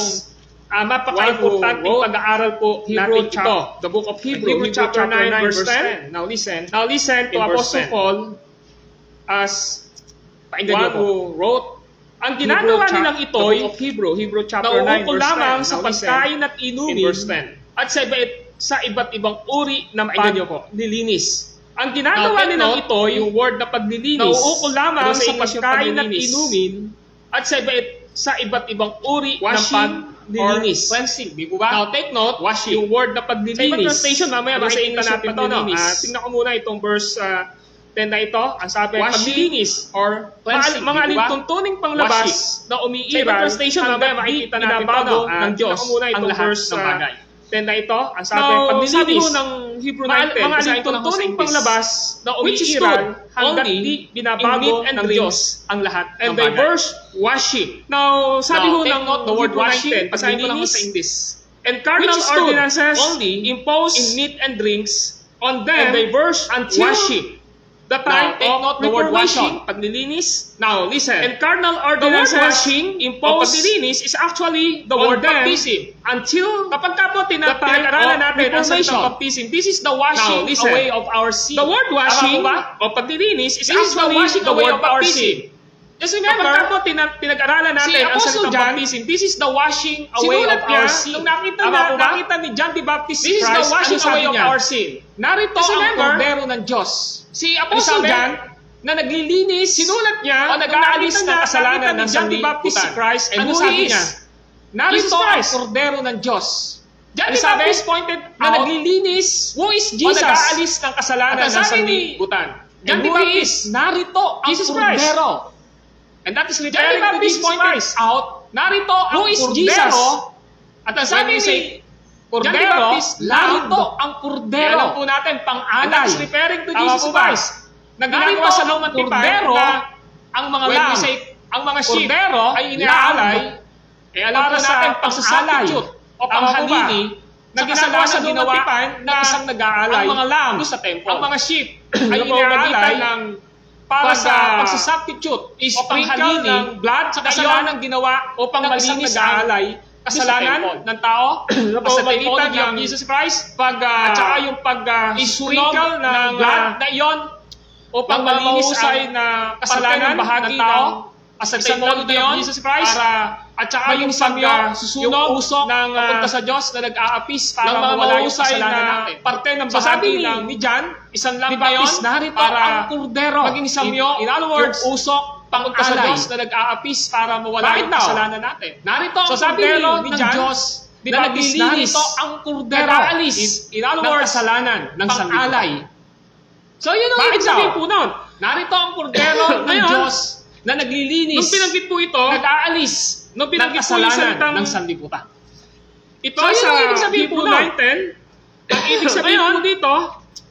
S1: itong
S2: Napaka-importante
S1: wrote
S2: pag-aaral po
S1: Hebrew
S2: natin ito.
S1: The book of Hebrew,
S2: Hebrew chapter 9 verse 10.
S1: Now listen
S2: Now listen to
S1: in verse
S2: Apostle
S1: 10.
S2: Paul as
S1: Pakinggan
S2: one
S1: niyo po.
S2: who wrote. Ang ginagawa
S1: Hebrew
S2: nilang
S1: the
S2: ito'y
S1: book of Hebrew chapter 9
S2: nauukol
S1: verse 10.
S2: lamang sa
S1: Now listen
S2: pagkain at
S1: in
S2: inumin
S1: verse 10.
S2: at sa iba't ibang uri ng
S1: Pakinggan niyo po.
S2: paglilinis. Ang ginagawa
S1: Now, take
S2: nilang
S1: note,
S2: ito'y
S1: yung word na paglilinis,
S2: nauukol lamang
S1: ano sa
S2: sa
S1: English yung
S2: pagkain at
S1: paglilinis?
S2: inumin at sa iba't ibang uri ng
S1: Washing or
S2: paglilinis.
S1: cleansing, di po ba?
S2: Now take note,
S1: Washing.
S2: yung word na
S1: Sa ibang
S2: paglilinis.
S1: translation, mamaya
S2: Ano sa
S1: makikita
S2: English
S1: natin
S2: yung
S1: ito, no?
S2: paglilinis?
S1: Tingnan ko muna itong verse 10 na ito. Ang sabi,
S2: Washing
S1: paglilinis or cleansing,
S2: mga
S1: di po ba?
S2: alintuntuning panglabas
S1: Washing.
S2: na
S1: Sa
S2: umiiral
S1: ibang translation, mamaya
S2: hanggang di
S1: makikita natin ito,
S2: binabago
S1: no?
S2: ng Diyos
S1: Tingnan ko muna
S2: ang
S1: itong
S2: lahat
S1: verse
S2: ng bagay.
S1: 10 na ito. Ang sabi,
S2: Now,
S1: paglilinis.
S2: sabi ho ng Hebrew 9:10,
S1: mga
S2: basahin ko lang ho sa
S1: alintuntuning
S2: English,
S1: panglabas na
S2: which
S1: umiiral
S2: stood
S1: hanggat
S2: only
S1: di
S2: in
S1: binabago
S2: meat and
S1: ng
S2: drinks
S1: Diyos
S2: ang lahat
S1: and
S2: ng bagay.
S1: diverse washing.
S2: Now, sabi
S1: Now,
S2: ho
S1: take
S2: ng
S1: note, the word
S2: Hebrew
S1: washing,
S2: 9:10,
S1: basahin ko lang ho
S2: paglilinis
S1: sa English.
S2: and carnal
S1: Which stood
S2: ordinances
S1: only
S2: imposed
S1: in meat and drinks
S2: on
S1: and
S2: them
S1: diverse
S2: until
S1: washing.
S2: the time
S1: Now, take
S2: of
S1: note the word
S2: reformation.
S1: washing, paglilinis.
S2: Now, listen.
S1: And carnal
S2: The word
S1: ordinances
S2: washing
S1: o
S2: imposed
S1: paglilinis is actually the
S2: on
S1: word
S2: them
S1: baptism.
S2: until
S1: Kapag ka po
S2: the time
S1: pinag-aralan
S2: of
S1: natin ang
S2: reformation.
S1: salitang baptism, this is the washing
S2: Now, listen.
S1: away of our sin.
S2: The word washing
S1: Tama po ba?
S2: o paglilinis is
S1: This is the
S2: actually
S1: washing
S2: the
S1: away
S2: word
S1: of our
S2: baptism.
S1: sin. Just remember,
S2: Kapag ka po pinag-aralan
S1: si
S2: natin ang
S1: Apostle
S2: salitang
S1: John,
S2: baptism,
S1: this is the washing away
S2: sinulat
S1: of
S2: niya,
S1: our sin.
S2: nung nakita
S1: Tama po ba?
S2: nakita ni John the Baptist
S1: This is the
S2: Christ,
S1: washing
S2: ano sabi
S1: away of
S2: niya?
S1: our sin.
S2: Narito
S1: Just
S2: ang
S1: remember,
S2: kordero ng Diyos.
S1: Si Apostle
S2: sabi?
S1: John, na naglilinis,
S2: Sinulat niya,
S1: o nag-aalis
S2: nung
S1: ng
S2: nakita
S1: kasalanan
S2: ni
S1: ng
S2: John the Baptist
S1: sanlibutan.
S2: Christ,
S1: And
S2: ano
S1: who
S2: sabi
S1: he is?
S2: niya?
S1: Jesus
S2: Narito ang
S1: Christ.
S2: kordero ng Diyos.
S1: John
S2: Ano
S1: the
S2: sabi?
S1: Baptist pointed
S2: Na
S1: out
S2: naglilinis,
S1: who is
S2: o
S1: Jesus.
S2: nag-aalis ng kasalanan
S1: At
S2: ng
S1: sabi ni
S2: sanlibutan.
S1: John
S2: And
S1: the
S2: who he
S1: Baptist,
S2: is? Narito ang
S1: Jesus Christ.
S2: kordero.
S1: And that is
S2: John the
S1: referring to
S2: Baptist
S1: Jesus
S2: pointed
S1: Christ.
S2: out, narito ang
S1: Who is
S2: kordero.
S1: Jesus?
S2: At ang
S1: When
S2: sabi
S1: we
S2: ni
S1: say
S2: John the
S1: kordero,
S2: Baptist, narito
S1: lamb.
S2: ang
S1: Kaya
S2: kordero.
S1: alam po natin,
S2: And
S1: pang-alay.
S2: that is referring to
S1: Tama
S2: Jesus
S1: po ba?
S2: Christ.
S1: Na
S2: Narito
S1: ginagawa sa
S2: ang
S1: lumang tipan
S2: kordero,
S1: na
S2: ang mga
S1: when we
S2: lamb.
S1: say ang mga sheep
S2: Kordero,
S1: ay inaalay,
S2: alam
S1: para
S2: po
S1: sa
S2: natin
S1: pagsasubstitute o
S2: Tama po ba?
S1: panghalili
S2: na
S1: sa
S2: ginagawa sa
S1: kasalanan
S2: ginawa
S1: tipan
S2: ng isang nag-aalay
S1: ang mga lamb,
S2: doon sa templo.
S1: ang mga sheep
S2: Ay
S1: ay
S2: inaalay
S1: inaalay ng para sa
S2: pagsasubstitute
S1: is
S2: o panghalili
S1: ng blood
S2: sa
S1: sa
S2: kasalanan
S1: kasalanan ginawa
S2: upang
S1: ng isang
S2: malinis
S1: nag-aalay kasalanan
S2: temple.
S1: ng tao
S2: Na
S1: sa
S2: pamamagitan
S1: typology of
S2: ng
S1: Jesus Christ
S2: at saka yung
S1: sprinkle ng blood na iyon
S2: upang
S1: ng
S2: malinis
S1: mahusay
S2: ang
S1: na
S2: kasalanan
S1: kasalanan
S2: bahagi
S1: ng tao
S2: sa
S1: sa typology of Jesus Christ at saka yung
S2: susunog
S1: yung usok
S2: ng
S1: papunta sa Diyos na nag-aapis para
S2: ng mga
S1: mawala yung
S2: mahusay
S1: kasalanan
S2: na
S1: natin.
S2: parte ng
S1: So sabi
S2: bahagi
S1: ni John, isang lamb
S2: Di
S1: na yun
S2: Baptist, narito
S1: para
S2: ang kordero.
S1: maging samyo,
S2: In other words,
S1: yung usok papunta sa
S2: pang-alay.
S1: Diyos na nag-aapis para mawala
S2: Bakit
S1: yung
S2: daw?
S1: kasalanan natin.
S2: Narito ang
S1: So sabi
S2: kordero
S1: ni
S2: ng
S1: John,
S2: Diyos
S1: Di
S2: na
S1: Baptist,
S2: naglilinis.
S1: narito ang kordero.
S2: Nag-aalis
S1: In other
S2: ng
S1: words,
S2: kasalanan ng
S1: pang-alay.
S2: So yun ang
S1: Bakit
S2: ibig sabihin
S1: daw?
S2: po nun.
S1: Narito ang kordero ng
S2: Ngayon,
S1: Diyos na naglilinis,
S2: Nung binanggit po ito,
S1: nag-aalis
S2: nung
S1: ng
S2: binanggit po yung
S1: kasalanan
S2: salitang
S1: ng sanlibutan.
S2: ito
S1: So, yun
S2: sa
S1: ang ibig sabihin po
S2: Hebrew
S1: nun.
S2: 9:10, ang ibig sabihin
S1: Ngayon,
S2: po dito,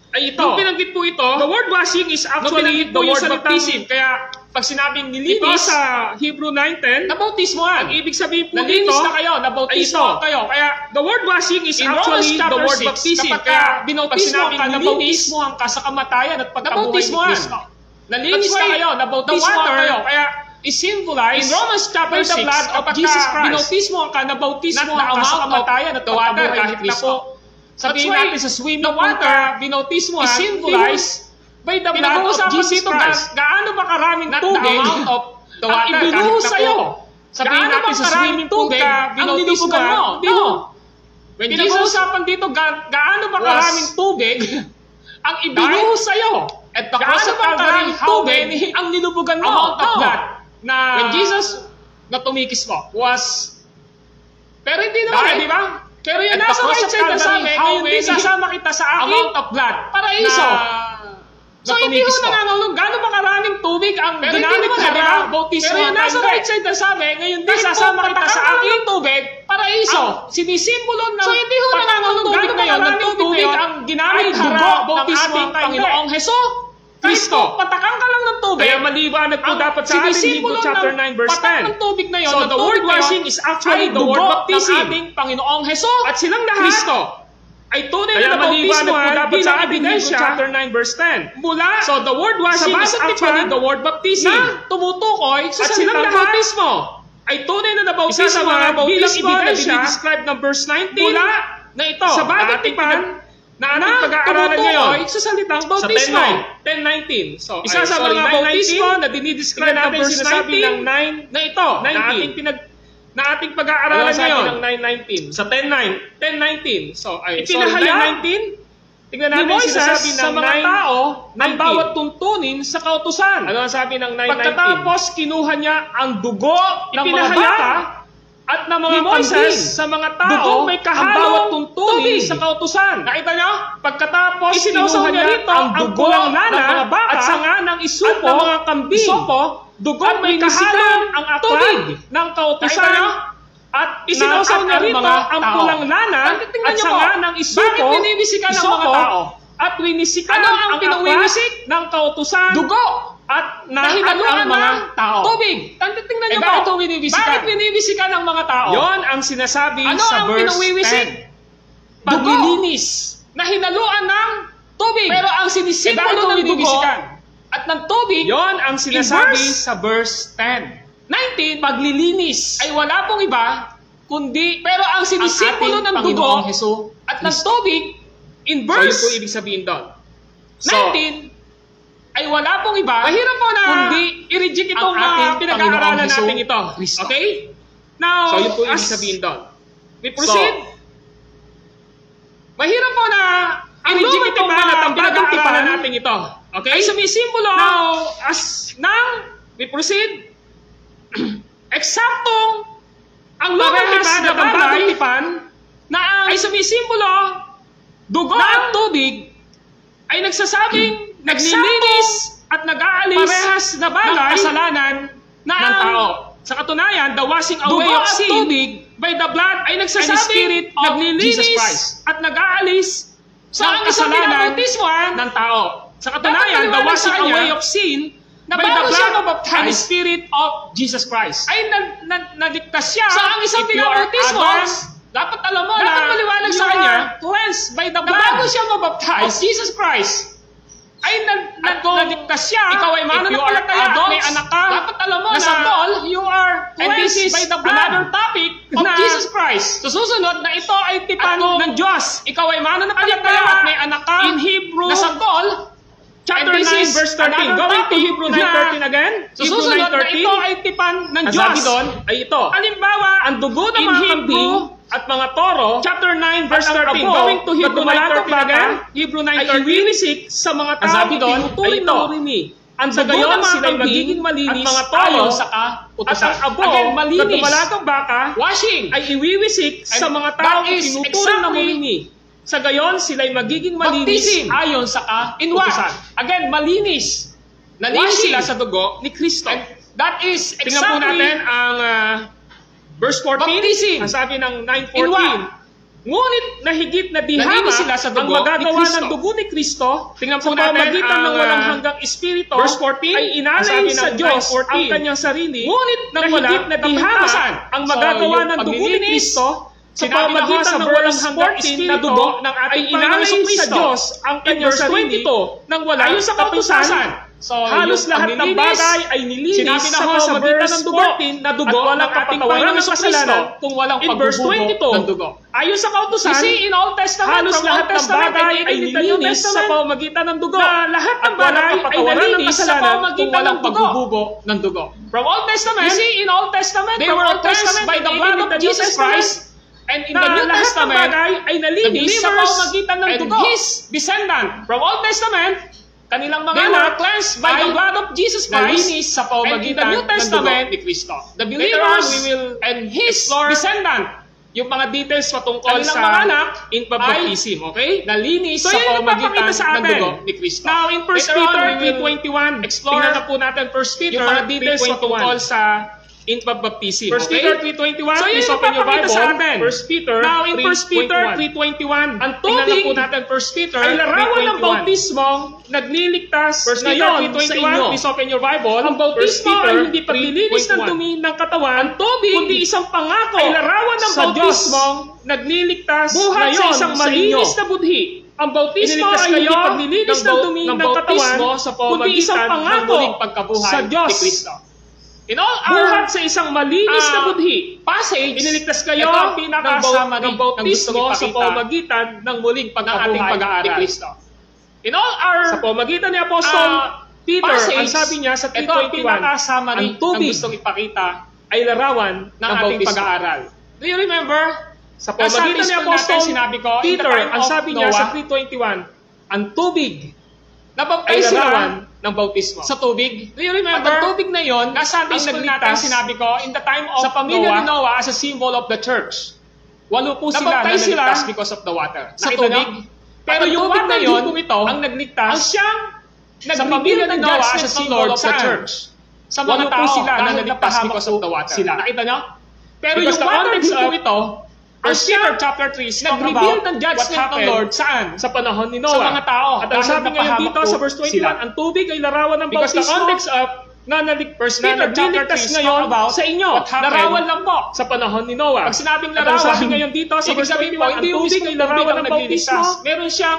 S1: ay ito.
S2: nung binanggit po ito,
S1: The word washing is
S2: nung
S1: actually
S2: binanggit
S1: the
S2: po yung
S1: word
S2: salitang
S1: baptism. Kaya
S2: pag sinabing
S1: Ito
S2: nilinis,
S1: sa Hebrew 9:10,
S2: nabautismohan.
S1: ang ibig sabihin po
S2: Nalinis
S1: dito,
S2: na kayo, nabautismo kayo. Kaya
S1: the word washing is
S2: in
S1: actually
S2: Romans
S1: the
S2: chapter
S1: word
S2: 6,
S1: baptism.
S2: kapag
S1: Kaya
S2: binautismohan ka,
S1: nalinis,
S2: nabautismohan ka sa kamatayan at pagkabuhay ni
S1: nabautismohan.
S2: Kristo. Nalinis
S1: That's
S2: na
S1: why
S2: kayo,
S1: the
S2: nabautismohan
S1: water
S2: kayo. Kaya
S1: is symbolized
S2: in Romans chapter
S1: by
S2: 6,
S1: the blood of
S2: kapag
S1: Jesus Christ.
S2: binautismohan ka, nabautismohan
S1: Not the
S2: ka sa
S1: amount of
S2: kamatayan at
S1: the water,
S2: pagkabuhay ni
S1: kahit na
S2: Kristo.
S1: po
S2: Sabihin
S1: That's why
S2: natin sa swimming
S1: the
S2: pool
S1: water
S2: ka, binautismohan,
S1: is symbolized by the blood of
S2: pinag-uusapan
S1: Jesus
S2: dito
S1: Christ.
S2: gaano ba karaming
S1: Not
S2: tubig
S1: the amount of the
S2: ang
S1: water,
S2: ibinuhos
S1: kahit na
S2: sa'yo.
S1: po
S2: Sabihin
S1: gaano
S2: natin
S1: ba
S2: sa
S1: karaming
S2: swimming pool
S1: tubig
S2: ka,
S1: ang
S2: binautismohan
S1: nilubugan mo?
S2: No.
S1: When Jesus
S2: Pinag-uusapan dito gaano ba
S1: was
S2: karaming tubig ang ibinuhos sa'yo.
S1: at the
S2: Gaano
S1: cross of
S2: ba
S1: Calvary,
S2: karaming
S1: how
S2: tubig
S1: many
S2: ang nilubugan mo?
S1: amount of blood
S2: Na
S1: when Jesus na tumikis mo was
S2: pero hindi naman,
S1: died
S2: di ba? Pero yung
S1: at the
S2: nasa
S1: cross
S2: right
S1: of
S2: side na
S1: Calvary,
S2: sabi,
S1: how
S2: ngayon din
S1: many
S2: sasama kita sa akin.
S1: amount of blood
S2: Paraiso.
S1: na
S2: So hindi ho
S1: tumikis mo.
S2: nangangahulugan gaano ba karaming tubig ang
S1: Pero hindi
S2: ginamit
S1: naman,
S2: sa
S1: di ba?
S2: bautismo.
S1: Pero yung nasa right
S2: side na sabi, ngayon din sasama kita sa akin ng tubig, paraiso.
S1: Sinisimbolo ng
S2: So hindi ho nangangahulugan gaano ba karaming tubig ang ginamit sa bautismo ng Panginoong Hesus.
S1: Kristo.
S2: Patakang ka lang ng tubig.
S1: Kaya maliwanag po dapat sa atin Hebrew chapter 9 verse
S2: patak
S1: 10.
S2: ng tubig na yun,
S1: So
S2: ng
S1: the word
S2: tubig na yun,
S1: washing is actually
S2: ay
S1: the word
S2: dugo
S1: baptism.
S2: ng ating Panginoong Hesus.
S1: At silang lahat
S2: Kristo ay tunay
S1: Kaya
S2: na
S1: maliwanag po
S2: bautismohan
S1: dapat sa
S2: bilang
S1: atin Hebrew
S2: ebidensya
S1: chapter 9 verse 10.
S2: mula
S1: So the word washing
S2: sa
S1: is
S2: bawat
S1: actually
S2: tipan
S1: the word baptism.
S2: na tumutukoy sa
S1: At silang
S2: salitang
S1: lahat
S2: bautismo. Ay tunay na
S1: Isa sa mga
S2: bautismo
S1: bilang
S2: na
S1: ebidensya
S2: dinidescribe ng verse 19
S1: mula
S2: na ito
S1: sa bawat
S2: na ating
S1: tipan na ating pag-aaralan
S2: tumutukoy
S1: ngayon
S2: sa salitang
S1: sa
S2: bautismo.
S1: 10:19. So
S2: Isa sa mga bautismo na
S1: tingnan
S2: dinidescribe ng
S1: natin
S2: verse
S1: sinasabi
S2: 19
S1: ng 9
S2: na ito,
S1: na ating pag-aaralan
S2: Ano sabi
S1: ngayon
S2: ng
S1: 9:19 sa 10:19. So
S2: Ipinahayag
S1: 9:19. Tingnan
S2: ni
S1: natin
S2: Moises
S1: sinasabi
S2: sa
S1: ng
S2: mga tao ang
S1: 9:19.
S2: bawat tuntunin sa kautusan.
S1: Ano ang sabi ng 9:19?
S2: Pagkatapos kinuha niya ang dugo ng mga
S1: Ipinahayag
S2: baka at ng mga
S1: ni Moises
S2: kambing
S1: sa mga tao
S2: dugong may
S1: ang
S2: kahalong
S1: bawat tuntunin
S2: tubig
S1: sa kautusan.
S2: Nakita niyo?
S1: Pagkatapos
S2: Isinawsaw
S1: kinuha
S2: niya
S1: niya
S2: rito
S1: ang
S2: ang
S1: dugo
S2: pulang
S1: ng
S2: lana
S1: mga baka
S2: at sanga ng isupo
S1: at ng mga kambing.
S2: isopo, dugong
S1: At
S2: may
S1: binisikan
S2: kahalong
S1: ang aklat
S2: tubig
S1: ng kautusan.
S2: Nakita niyo?
S1: At
S2: Isinawsaw niya
S1: ang
S2: rito
S1: mga
S2: ang
S1: tao.
S2: pulang lana
S1: at
S2: Tingnan niyo
S1: sanga
S2: po,
S1: ng isupo.
S2: bakit binibisikan ng mga
S1: isopo,
S2: tao?
S1: At winisikan
S2: Ano ang
S1: ang
S2: pinawiwisik?
S1: aklat ng kautusan.
S2: Dugo
S1: At
S2: na
S1: ang
S2: hinaluan
S1: mga
S2: ng
S1: tao.
S2: tubig. Tingnan niyo
S1: bakit
S2: po.
S1: ito binibisikan?
S2: Bakit binibisikan ng mga tao?
S1: Yon ang sinasabi
S2: Ano
S1: sa
S2: ang
S1: verse
S2: pinawiwisik?
S1: 10.
S2: Paglilinis na hinaluan ng tubig. Pero ang sinisimbolo
S1: bakit ito
S2: ng dugo
S1: binibisikan?
S2: at ng tubig
S1: Yon ang sinasabi
S2: verse
S1: sa verse 10.
S2: 19, paglilinis ay wala pong iba kundi pero ang sinisimbolo ng dugo
S1: Panginoong Hesus
S2: at ng tubig in
S1: So yun
S2: verse
S1: po ibig sabihin doon.
S2: 19 ay wala pong iba
S1: mahirap po na
S2: kundi i-reject itong
S1: ang ating
S2: pinag-aaralan
S1: Panginoong
S2: natin
S1: Hesus
S2: ito.
S1: Kristo.
S2: Okay? Now,
S1: So yun po ibig
S2: as
S1: sabihin doon.
S2: we proceed, mahirap po na i-reject
S1: lumang
S2: itong
S1: tipan at ang bagong tipan
S2: pinag-aaralan natin ito. Okay? Ay sumisimbolo
S1: Now,
S2: as nang we proceed, eksaktong ang lumang
S1: Parehas
S2: tipan
S1: na
S2: at ang bagong
S1: bagay
S2: tipan na ay sumisimbolo dugo at tubig ay nagsasabing naglilinis at nag-aalis
S1: parehas na bagay
S2: ng kasalanan
S1: ng tao.
S2: Sa katunayan, the washing
S1: away
S2: away
S1: of
S2: of
S1: sin
S2: tubig by the blood ay
S1: and
S2: nagsasabing
S1: the Spirit of Jesus
S2: naglilinis
S1: Christ
S2: at nag-aalis sa
S1: ng
S2: isang
S1: kasalanan
S2: binabautismuhan
S1: ng tao.
S2: sa katunayan, the washing away of sin na
S1: by the
S2: bago siya
S1: blood and the
S2: mabaptize
S1: Spirit of Jesus Christ.
S2: ay naligtas siya
S1: So, ang isang
S2: if you are
S1: binabautismuhan,
S2: adults, dapat alam mo
S1: dapat
S2: na
S1: maliwanag
S2: you
S1: sa kanya
S2: are cleansed by the
S1: na
S2: blood
S1: bago siya
S2: mabaptize
S1: of Jesus Christ.
S2: ay naligtas siya.
S1: ikaw ay
S2: If you are
S1: mananampalataya at
S2: adults,
S1: may anak ka,
S2: dapat alam mo
S1: na
S2: na
S1: santol,
S2: you are
S1: and this
S2: cleansed
S1: is
S2: by the blood
S1: another
S2: topic
S1: of
S2: na
S1: Jesus Christ.
S2: Sa susunod na ito ay tipan
S1: At kung
S2: ng Diyos. Ikaw ay mananampalataya
S1: Halimbawa,
S2: at may anak ka
S1: in Hebrew,
S2: na santol,
S1: Chapter
S2: and this
S1: 9
S2: is
S1: verse 13.
S2: another
S1: Going to
S2: topic
S1: Hebrew
S2: na
S1: 9:13 again.
S2: sa susunod na ito ay tipan ng
S1: Ang
S2: Diyos.
S1: sabi doon ay ito.
S2: Halimbawa,
S1: Ang dugo ng
S2: in
S1: mga
S2: Hebrew,
S1: kambing at mga toro,
S2: chapter 9 verse
S1: at ang
S2: 13,
S1: abo,
S2: going to Hebrew
S1: na dumalakad
S2: 9:13 again,
S1: Hebrew
S2: ay
S1: 9:13,
S2: iwiwisik sa mga
S1: ang
S2: tao
S1: sabi doon
S2: tinuturing
S1: ay
S2: na
S1: ito.
S2: murini.
S1: Ang
S2: Sa
S1: dugo
S2: gayon
S1: ng mga
S2: sila'y
S1: kambing
S2: magiging malinis
S1: at mga toro
S2: ayon sa
S1: at
S2: kautusan.
S1: ang abo
S2: Again,
S1: na
S2: malinis.
S1: dumalagang baka
S2: Washing.
S1: ay iwiwisik sa
S2: And
S1: mga
S2: that
S1: taong
S2: is
S1: tinuturing na
S2: exactly
S1: murini. Sa gayon, sila'y magiging malinis
S2: Baptism.
S1: ayon sa
S2: In what?
S1: kautusan.
S2: Again, malinis.
S1: Nalinis
S2: Washing.
S1: sila sa dugo ni Kristo.
S2: And that is
S1: Tingnan po
S2: exactly
S1: natin ang verse 14.
S2: Baptism.
S1: Ang sabi ng
S2: In what?
S1: 9:14. Ngunit na higit na dihama
S2: nalinis sila sa dugo
S1: ang magagawa
S2: ni Kristo.
S1: ng dugo ni Kristo.
S2: Tingnan
S1: Sa
S2: po natin
S1: pamagitan ng
S2: ang,
S1: walang hanggang espiritu
S2: verse 14,
S1: ay inalay
S2: sabi
S1: sa
S2: ng
S1: Diyos
S2: 9:14.
S1: ang kanyang sarili.
S2: Ngunit
S1: na
S2: nang wala
S1: higit na dihama
S2: kapintasan.
S1: ang magagawa
S2: So,
S1: ng
S2: yung
S1: dugo ni
S2: paglilinis,
S1: Kristo sa
S2: sinabi na ho
S1: pamagitan
S2: sa
S1: ng walang
S2: verse
S1: hanggang
S2: 14
S1: espiritu
S2: na dugo ng
S1: ay
S2: ating
S1: inalay
S2: Panginoong
S1: sa
S2: Kristo.
S1: Diyos ang
S2: In
S1: kanyang
S2: verse
S1: sarili
S2: 22,
S1: nang wala
S2: ayon sa kautusan. So,
S1: halos
S2: yung
S1: lahat ng
S2: paglilinis,
S1: bagay ay nilinis
S2: sinabi na
S1: sa
S2: ho sa
S1: pamagitan
S2: verse
S1: ng dugo
S2: 14 na dugo
S1: at walang
S2: ng ating
S1: kapatawaran
S2: Panginoong
S1: ng kasalanan.
S2: Kristo kung walang
S1: In verse
S2: pagbubugo
S1: 22,
S2: ng dugo.
S1: ayon sa kautusan,
S2: You see, in Old Testament,
S1: halos
S2: from
S1: lahat
S2: Old
S1: ng
S2: Testament
S1: bagay
S2: and
S1: ay
S2: even in the New
S1: nilinis sa
S2: Testament,
S1: pamamagitan ng dugo.
S2: na lahat ng
S1: At walang
S2: bagay ay
S1: kapatawaran ng
S2: nalinis sa
S1: kasalanan kung
S2: pamamagitan
S1: walang
S2: ng dugo.
S1: pagbubugo ng dugo.
S2: From Old Testament, you see, in Old Testament,
S1: They
S2: from
S1: were
S2: Old Testament
S1: cleansed by the
S2: and
S1: blood
S2: even
S1: of
S2: in the New
S1: Jesus
S2: Testament,
S1: Christ,
S2: and in
S1: na
S2: the New
S1: lahat ng
S2: Testament,
S1: bagay ay
S2: the
S1: nalinis sa
S2: believers
S1: pamamagitan ng
S2: and
S1: dugo.
S2: His descendant. From Old Testament, kanilang mga
S1: They
S2: anak
S1: were cleansed by the blood of Jesus Christ.
S2: nalinis sa
S1: And in the
S2: pamamagitan
S1: New
S2: ng dugo
S1: Testament,
S2: ni Kristo. The
S1: later on,
S2: believers
S1: we will
S2: and His
S1: explore
S2: descendant,
S1: yung mga details patungkol
S2: kanilang
S1: sa
S2: mga anak
S1: baptism, okay?
S2: nalinis
S1: So,
S2: sa
S1: yun yung
S2: pamamagitan
S1: papakita sa
S2: ng
S1: atin.
S2: dugo ni Kristo.
S1: Now, in 1
S2: Later on,
S1: Peter
S2: we will
S1: 3:21,
S2: explore
S1: tingnan na po natin 1 Peter
S2: yung mga details
S1: 3:21
S2: patungkol
S1: sa baptism,
S2: 1
S1: okay?
S2: Peter 3:21,
S1: So, yun
S2: please
S1: yung
S2: open your
S1: papakita
S2: Bible.
S1: sa atin.
S2: 1 Peter
S1: Now, in 1 Peter 3:21,
S2: Ang
S1: tingnan na
S2: tubig
S1: po natin 1 Peter
S2: ay larawan ng
S1: 3:21.
S2: bautismong
S1: nagliligtas
S2: 1 Peter
S1: ngayon sa
S2: 3:21,
S1: inyo.
S2: please open your Bible.
S1: Ang bautismo
S2: 1 Peter
S1: ay hindi paglilinis ng
S2: 3:21.
S1: dumi ng katawan,
S2: Ang tubig
S1: kundi isang pangako
S2: ay larawan ng
S1: sa Diyos
S2: bautismong
S1: nagliligtas
S2: buhat sa
S1: ngayon
S2: isang
S1: sa
S2: malinis
S1: inyo.
S2: na budhi.
S1: Ang bautismo
S2: Iniligtas
S1: ay hindi
S2: kayo
S1: paglilinis ng dumi ng
S2: bautismo
S1: katawan,
S2: sa
S1: kundi isang
S2: pamamagitan ng
S1: pangako
S2: muling pagkabuhay
S1: sa Diyos.
S2: ni Kristo. In all our
S1: Buhat sa isang malinis na budhi.
S2: passage,
S1: Iniligtas kayo
S2: ito ang pinaka-summary
S1: ng bautismo
S2: ng
S1: sa
S2: gustong
S1: pamagitan ng muling
S2: ng ating
S1: pagkabuhay ni
S2: pag-aaral.
S1: Kristo.
S2: In all our
S1: Sa pamagitan ni Apostol Peter,
S2: passage,
S1: ang sabi niya sa
S2: ito ang
S1: 3:21,
S2: pinaka-summary
S1: ang tubig
S2: ng gustong ipakita
S1: ay larawan
S2: ng
S1: ng
S2: ating
S1: bautismo.
S2: pag-aaral. Do you remember?
S1: Sa pamagitan ni
S2: School
S1: Apostol
S2: natin, sinabi ko, in the
S1: Peter,
S2: time
S1: ang
S2: of
S1: sabi niya sa
S2: Noah,
S1: 3:21, ang tubig ay
S2: nabaptize
S1: larawan
S2: sila
S1: ng bautismo.
S2: sa tubig. Do you
S1: At
S2: remember?
S1: ang tubig na yon,
S2: Nasa Sunday
S1: ang
S2: school natin,
S1: nagligtas
S2: sinabi ko, in the time of
S1: sa pamilya ni
S2: Noah,
S1: Noah as a symbol of the church. 8 po sila na
S2: Nabaptize sila
S1: naligtas because of the water.
S2: sa
S1: Nakita
S2: tubig.
S1: niyo?
S2: Pero
S1: At
S2: yung
S1: tubig
S2: water
S1: na yon,
S2: din po ito,
S1: ang nagligtas
S2: ang siyang
S1: sa pamilya ni
S2: ng
S1: Noah as a
S2: judgment ng
S1: symbol
S2: Lord
S1: of the
S2: saan?
S1: church.
S2: Sa mga
S1: 8 po
S2: tao
S1: sila na
S2: dahil
S1: naligtas
S2: napahamak
S1: because
S2: po
S1: of the water.
S2: sila. Nakita niyo? Pero
S1: Because
S2: yung
S1: the
S2: water
S1: context
S2: din po
S1: of
S2: ito, ang
S1: 1 Peter
S2: siyang
S1: chapter 3 is talking
S2: nag-reveal
S1: about
S2: ng
S1: what
S2: judgment ng
S1: happened
S2: Lord saan?
S1: sa panahon ni Noah.
S2: Sa mga tao.
S1: At ang
S2: Dahil
S1: sabi ngayon
S2: napahamak
S1: dito
S2: po
S1: sa verse 21,
S2: sila.
S1: ang tubig ay larawan ng
S2: Because the
S1: bautismo
S2: context of
S1: na
S2: Peter
S1: nagliligtas
S2: chapter 3
S1: ngayon
S2: talk about
S1: sa inyo.
S2: what happened
S1: Larawan lang po sa panahon ni Noah.
S2: Pag sinabing
S1: At ang
S2: larawan,
S1: sabi ngayon dito sa
S2: ibig
S1: verse
S2: sabihin
S1: 21,
S2: po,
S1: ang
S2: hindi yung
S1: tubig
S2: mismong
S1: ay larawan
S2: tubig
S1: ng
S2: ang
S1: bautismo
S2: nagliligtas. Meron siyang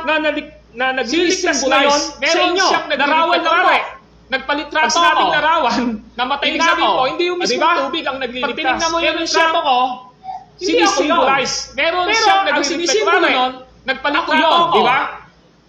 S1: na nagliligtas
S2: symbolize,
S1: ngayon sa
S2: meron
S1: inyo.
S2: siyang
S1: Larawan lang po.
S2: naglililigtas. Nagpalitrato
S1: Pag sinabing
S2: ako.
S1: larawan,
S2: Namatay
S1: ibig
S2: na
S1: sabihin
S2: ako.
S1: po, hindi yung mismong
S2: Diba?
S1: tubig ang
S2: Pag
S1: nagliligtas.
S2: tinignan mo yung
S1: Meron siyang
S2: litrato ko, hindi ako yun.
S1: sinisimbolize.
S2: Meron
S1: Pero
S2: siyang
S1: ang
S2: naglililigtas.
S1: sinisimbolo
S2: Kunwari,
S1: nun,
S2: nagpalitrato
S1: ako yun,
S2: ako.
S1: di ba?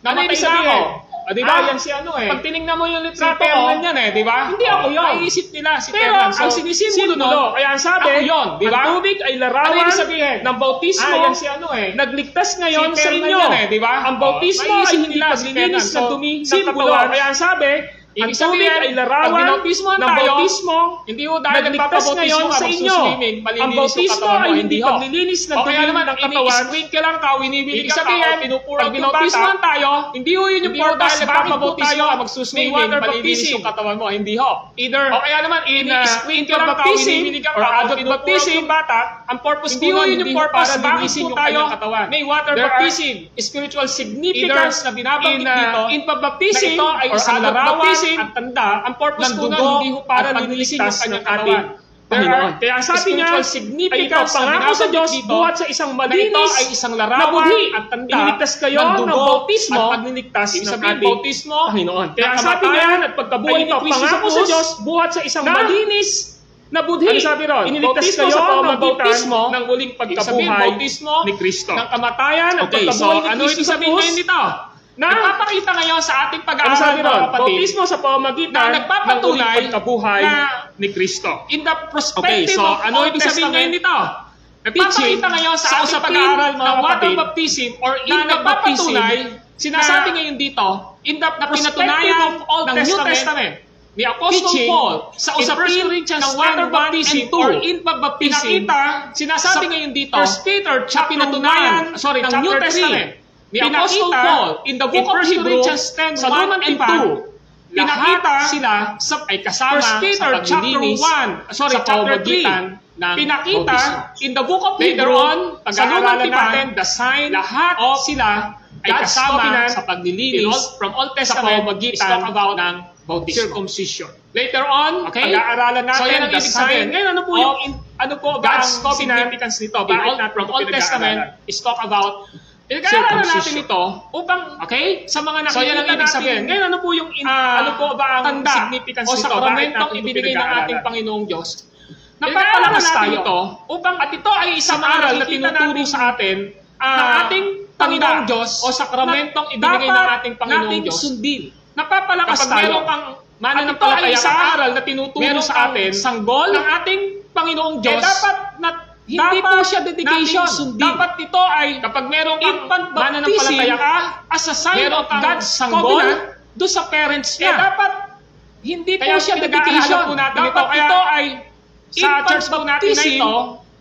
S2: Namatay
S1: ibig
S2: na
S1: sabihin?
S2: ako.
S1: Diba?
S2: Yan si ano eh.
S1: Pag tinignan mo yung
S2: Si
S1: litrato ko,
S2: Fernan yan eh, di ba?
S1: hindi ako yun.
S2: Maiisip nila si
S1: Pero
S2: Fernan.
S1: ang sinisimbolo nun, kaya ang sabi,
S2: ako yun, di ba?
S1: ang tubig ay
S2: Ano
S1: larawan
S2: ibig sabihin?
S1: ng bautismo.
S2: Yan si ano eh.
S1: Nagligtas ngayon
S2: Si
S1: sa
S2: Fernan
S1: inyo.
S2: yan eh, di ba?
S1: Ang bautismo
S2: Maiisip
S1: ay hindi
S2: nila si
S1: paglilinis
S2: Fernan.
S1: ng
S2: So,
S1: dumi ng
S2: simbolo.
S1: katawan. Kaya ang sabi, ang
S2: Ibig
S1: tubig
S2: sabihin,
S1: ay
S2: pag
S1: larawan
S2: binautismohan
S1: ng
S2: tayo,
S1: bautismo.
S2: hindi ho dahil
S1: Nagligtas
S2: nagpapabautismo
S1: ngayon
S2: ka
S1: sa inyo.
S2: magsuswimming,
S1: Ang
S2: malinis yung
S1: bautismo
S2: katawan mo,
S1: ay hindi
S2: ho.
S1: paglilinis ng
S2: O kaya
S1: dumi
S2: naman,
S1: ng katawan.
S2: ini-sprinkle lang ka, winibili
S1: Ibig
S2: ka
S1: sabihin,
S2: o pinupurot
S1: pag
S2: yung
S1: binautismohan
S2: bata,
S1: tayo,
S2: hindi ho yun yung
S1: hindi ho
S2: purpose,
S1: dahil
S2: bakit po
S1: nagpapabautismo
S2: tayo
S1: ka
S2: magsuswimming,
S1: may water
S2: malinis
S1: baptism.
S2: yung katawan mo, hindi ho.
S1: Either
S2: O kaya naman, ini-sprinkle lang ka,
S1: baptism
S2: winibili ka
S1: or
S2: o
S1: adult
S2: pinupurot
S1: baptism,
S2: yung bata,
S1: ang purpose
S2: hindi
S1: po
S2: ho
S1: nun,
S2: yun
S1: hindi
S2: yung
S1: ho
S2: purpose,
S1: para
S2: bakit
S1: linisin
S2: po
S1: yung
S2: tayo
S1: kanyang katawan.
S2: may water
S1: There are
S2: baptism, spiritual significance na
S1: Either
S2: binabanggit dito,
S1: in baptism
S2: na ito ay
S1: or
S2: isang
S1: adult
S2: larawan
S1: baptism,
S2: at tanda
S1: ang purpose
S2: ng
S1: po nun,
S2: dugo
S1: hindi ho para
S2: at
S1: linisin yung
S2: pagliligtas
S1: kanyang
S2: ng ating
S1: katawan. Panginoon. Kaya sabi niya,
S2: spiritual
S1: ay ito
S2: significance na
S1: pangako sa
S2: binabanggit
S1: Diyos
S2: dito,
S1: buhat sa isang
S2: na ito
S1: malinis
S2: ay isang
S1: na
S2: larawan
S1: budhi
S2: at tanda
S1: iniligtas kayo
S2: ng
S1: ng
S2: dugo
S1: bautismo
S2: at
S1: pagliligtas
S2: ibig
S1: ng
S2: sabihin,
S1: ating
S2: bautismo,
S1: Panginoon.
S2: ng
S1: Kaya sabi
S2: kamatayan
S1: niya at pagkabuhay
S2: ay
S1: ito
S2: ni Kristo
S1: pangako
S2: sa
S1: sa
S2: krus
S1: Diyos buhat sa isang
S2: na
S1: malinis na budhi.
S2: Ano sabi ron?
S1: Iniligtas
S2: Bautismo
S1: kayo
S2: sa
S1: ng
S2: pamamagitan
S1: bautismo ng muling
S2: ibig sabihin,
S1: pagkabuhay
S2: bautismo
S1: ni Kristo.
S2: ng kamatayan at
S1: Okay, so
S2: pagkabuhay ni
S1: ano
S2: Kristo
S1: ibig
S2: sa
S1: sabihin
S2: krus
S1: ngayon dito?
S2: na nagpapakita ngayon sa ating
S1: Ano
S2: pag-aaral
S1: sabi ron?
S2: mga kapatid
S1: Bautismo sa pamamagitan
S2: na
S1: ng
S2: nagpapatunay
S1: muling pagkabuhay
S2: na
S1: ni Kristo.
S2: in the perspective
S1: Okay, so
S2: of
S1: ano
S2: Old
S1: ibig sabihin
S2: Testament,
S1: ngayon dito?
S2: nagpapakita ngayon sa ating
S1: usapin
S2: pag-aaral mga
S1: ng water
S2: kapatid
S1: baptism or
S2: na
S1: in baptism,
S2: nagpapatunay, sinasabi
S1: na
S2: ngayon dito,
S1: in the
S2: na
S1: perspective
S2: pinatunayan
S1: of Old
S2: ng New
S1: Testament,
S2: Testament ni Apostle
S1: teaching
S2: Paul sa
S1: in 1
S2: usapin
S1: Corinthians
S2: ng water
S1: 10:1
S2: baptism
S1: and 2,
S2: or in baptism,
S1: pinakita
S2: sinasabi
S1: sa
S2: ngayon dito,
S1: 1 Peter
S2: na
S1: chapter
S2: pinatunayan
S1: 1, sorry,
S2: ng
S1: chapter
S2: New
S1: 3,
S2: Testament ni
S1: pinakita
S2: Apostle Paul in the book
S1: in
S2: of
S1: 1
S2: Hebrews
S1: Corinthians 10:1
S2: sa Roman
S1: and
S2: 5, pinakita sila ay kasama sa paglilinis sa pamamagitan ng pinakita in the book of Hebrew sa lumang tipan the sign lahat sila ay kasama sa paglilinis from Old Testament sa pamamagitan ng circumcision. Later on, pag-aaralan natin the sign. Ngayon, ano po God's significance nito? From Old Testament is talk about pinag-aaralan natin ito upang sa mga nakikita natin. Ngayon, ano po yung ano po ba ang significance nito? O sakramentong ibinigay ng ating Panginoong Diyos? Napapalakas tayo ito upang at ito ay isang aral na tinuturo sa atin ng ating Panginoong Diyos o sakramentong ibinigay ng ating Panginoong Diyos. Sundin. Napapalakas tayo ang mananampalataya sa aral na tinuturo sa atin sanggol ng ating Panginoong Diyos. Dapat hindi po siya dedication. Dapat ito ay kapag meron kang mananampalataya ka as a sign of God's sanggol do sa parents niya. Dapat hindi po siya dedication. Dapat ito ay sa church po natin na ito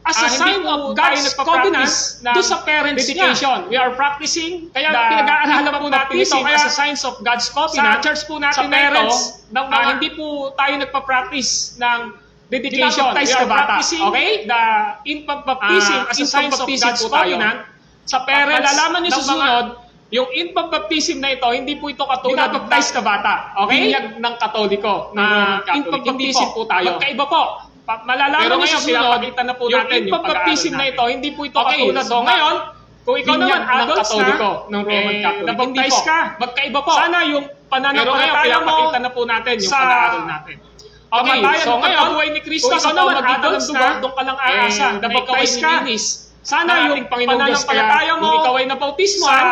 S2: as a sign of God's covenant do sa parents dedication. We are practicing kaya pinag-aaralan po natin ito as a sign of God's covenant sa church po natin na ito. Hindi po tayo nagpa-practice ng dedication. We are practicing the infant baptism as a sign of God's covenant sa parents. Lalaman niyo susunod, yung infant baptism na ito, hindi po ito katulad ng baptize na bata. Binyag ng Katoliko. Infant baptism po tayo. Magkaiba po. Malalaman niyo susunod, yung infant baptism na ito, hindi po ito katulad. So ngayon, kung ikaw naman adults na, nabaptize ka, magkaiba po. Sana yung pananampalataya mo sa pag-aaral natin. So ngayon, buhay ni Kristo sa pamamagitan ng dugo, doon ka lang aasa, nabaptize ka. Sana yung pananampalataya mo, ikaw ay nabautismuhan,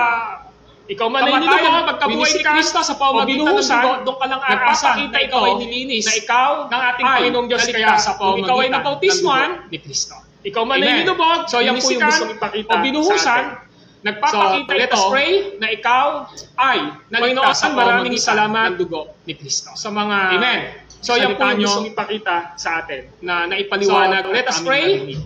S2: ikaw man ay niluho, pagkabuhay ni Kristo sa pamamagitan ng dugo, doon ka lang aasa, nagpapakita ikaw ay nilinis, na ikaw ng ating Panginoong Diyos kaya sa pamamagitan ikaw ay nabautismuhan ni Kristo. Ikaw man ay nilubog, so yan po yung gustong ipakita o binuhusan, nagpapakita ito na ikaw ay naligtas sa maraming salamat ng dugo ni Kristo. Sa mga Amen. So yan po yung gustong ipakita sa atin na naipaliwanag. So, let us pray.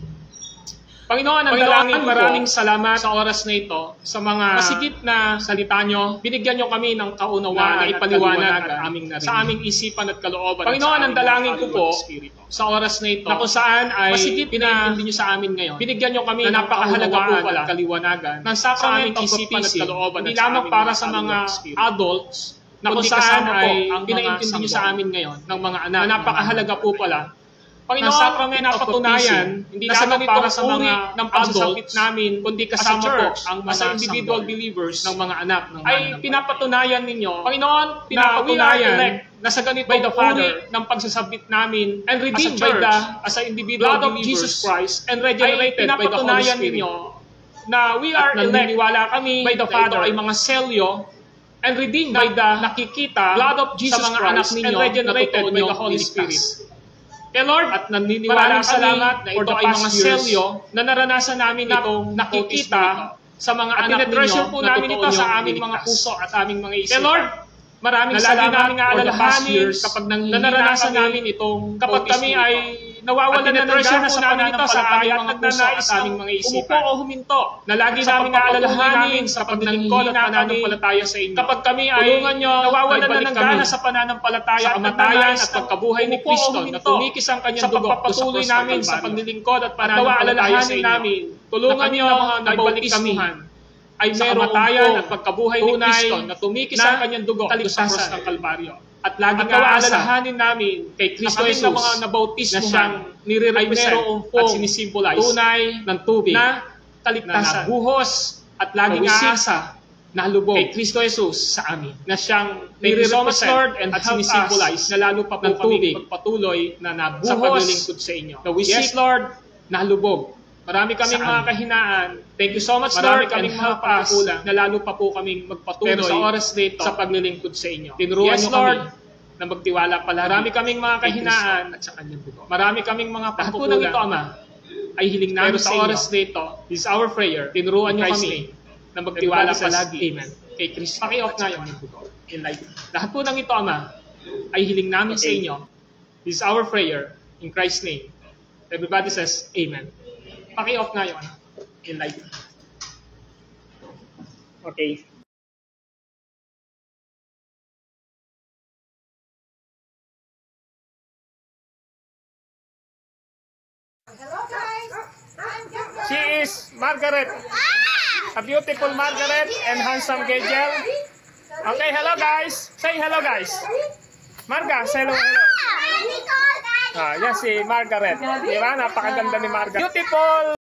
S2: Panginoon, ang dalangin maraming salamat sa oras na ito sa mga masigit na salita nyo. Binigyan nyo kami ng kaunawaan na ipaliwanag sa aming isipan at kalooban. Panginoon, ang dalangin ko po sa oras na ito na kung saan ay masigit pinaintindi nyo sa amin ngayon. Binigyan nyo kami na napakahalaga po pala kaliwanagan ng sa aming isipan at kalooban. Hindi lamang para sa mga adults na kung saan ay pinaintindi nyo sa amin ngayon ng mga anak na napakahalaga po pala. Panginoon, sa may napatunayan, hindi lamang para sa mga ng pagsasapit namin, kundi kasama po ang mga individual believers ng mga anak ng ay pinapatunayan ninyo. Panginoon, pinapatunayan na sa ganito by the Father ng pagsasabit namin and redeemed by the as an individual blood of Jesus Christ and regenerated by the Holy Spirit ninyo, na we are elect kami by the Father ay mga selyo and redeemed by the nakikita blood of Jesus Christ and regenerated by the Holy Spirit. Kaya Lord, at naniniwala salamat na ito ay mga selyo na naranasan namin itong nakikita sa mga anak ninyo po namin ito sa aming mga puso at aming mga isipan. Kaya Lord, maraming salamat for the past years kapag naranasan namin itong kapag kami ay nawawalan na ng gana sa namin ito sa aming mga puso at aming mga isipan. Umupo o huminto na lagi namin naalalahanin sa paglilingkod at pananampalataya sa inyo. Kapag kami ay nawawalan na ng gana sa pananampalataya, sa kamatayan at pagkabuhay ni Kristo na tumikis ang kanyang dugo, patuloy namin sa paglilingkod at pananampalataya sa inyo. Tulungan niyo na nagbalik kami ay merong kamatayan at pagkabuhay ni Kristo na tumikis ang kanyang dugo sa krus ng Kalbaryo. At laging aalalahanin namin kay Kristo Jesus na mga nabautismo na siyang nire-represent at sinisimbolize tunay ng tubig na kaligtasan, na nabuhos at laging aasa na lubog kay Kristo Jesus sa amin na siyang nire-represent at sinisimbolize na lalo pa po kami magpatuloy na nabuhos sa paglilingkod sa inyo. Yes, Lord, na lubog. Marami kaming mga kahinaan. Thank you so much, Lord. Marami kaming mga pagkukulang na lalo pa po kaming magpatuloy pero sa oras nito sa paglilingkod sa inyo. Tinuruan niyo kami na magtiwala pala. Marami kaming mga kahinaan at sa kanyang dugo. Marami kaming mga pagkukulang. Ito, Ama, ay hiling namin sa oras nito. This is our prayer. Tinuruan niyo kami na magtiwala palagi. Amen. Kay Kristo. Paki-off na yung dugo. Lahat po ng ito, Ama, ay hiling namin sa inyo. This is our prayer. In Christ's name. Everybody says, Amen. Paki-off na yun. In light. Okay.
S3: Hello guys, I'm Gabriel.
S1: She is Margaret. A beautiful Margaret and handsome Gagel. Okay, hello guys. Say hello guys. Marga, say hello, hello. Yan si Margaret. Diba? Napakaganda ni Margaret. Beautiful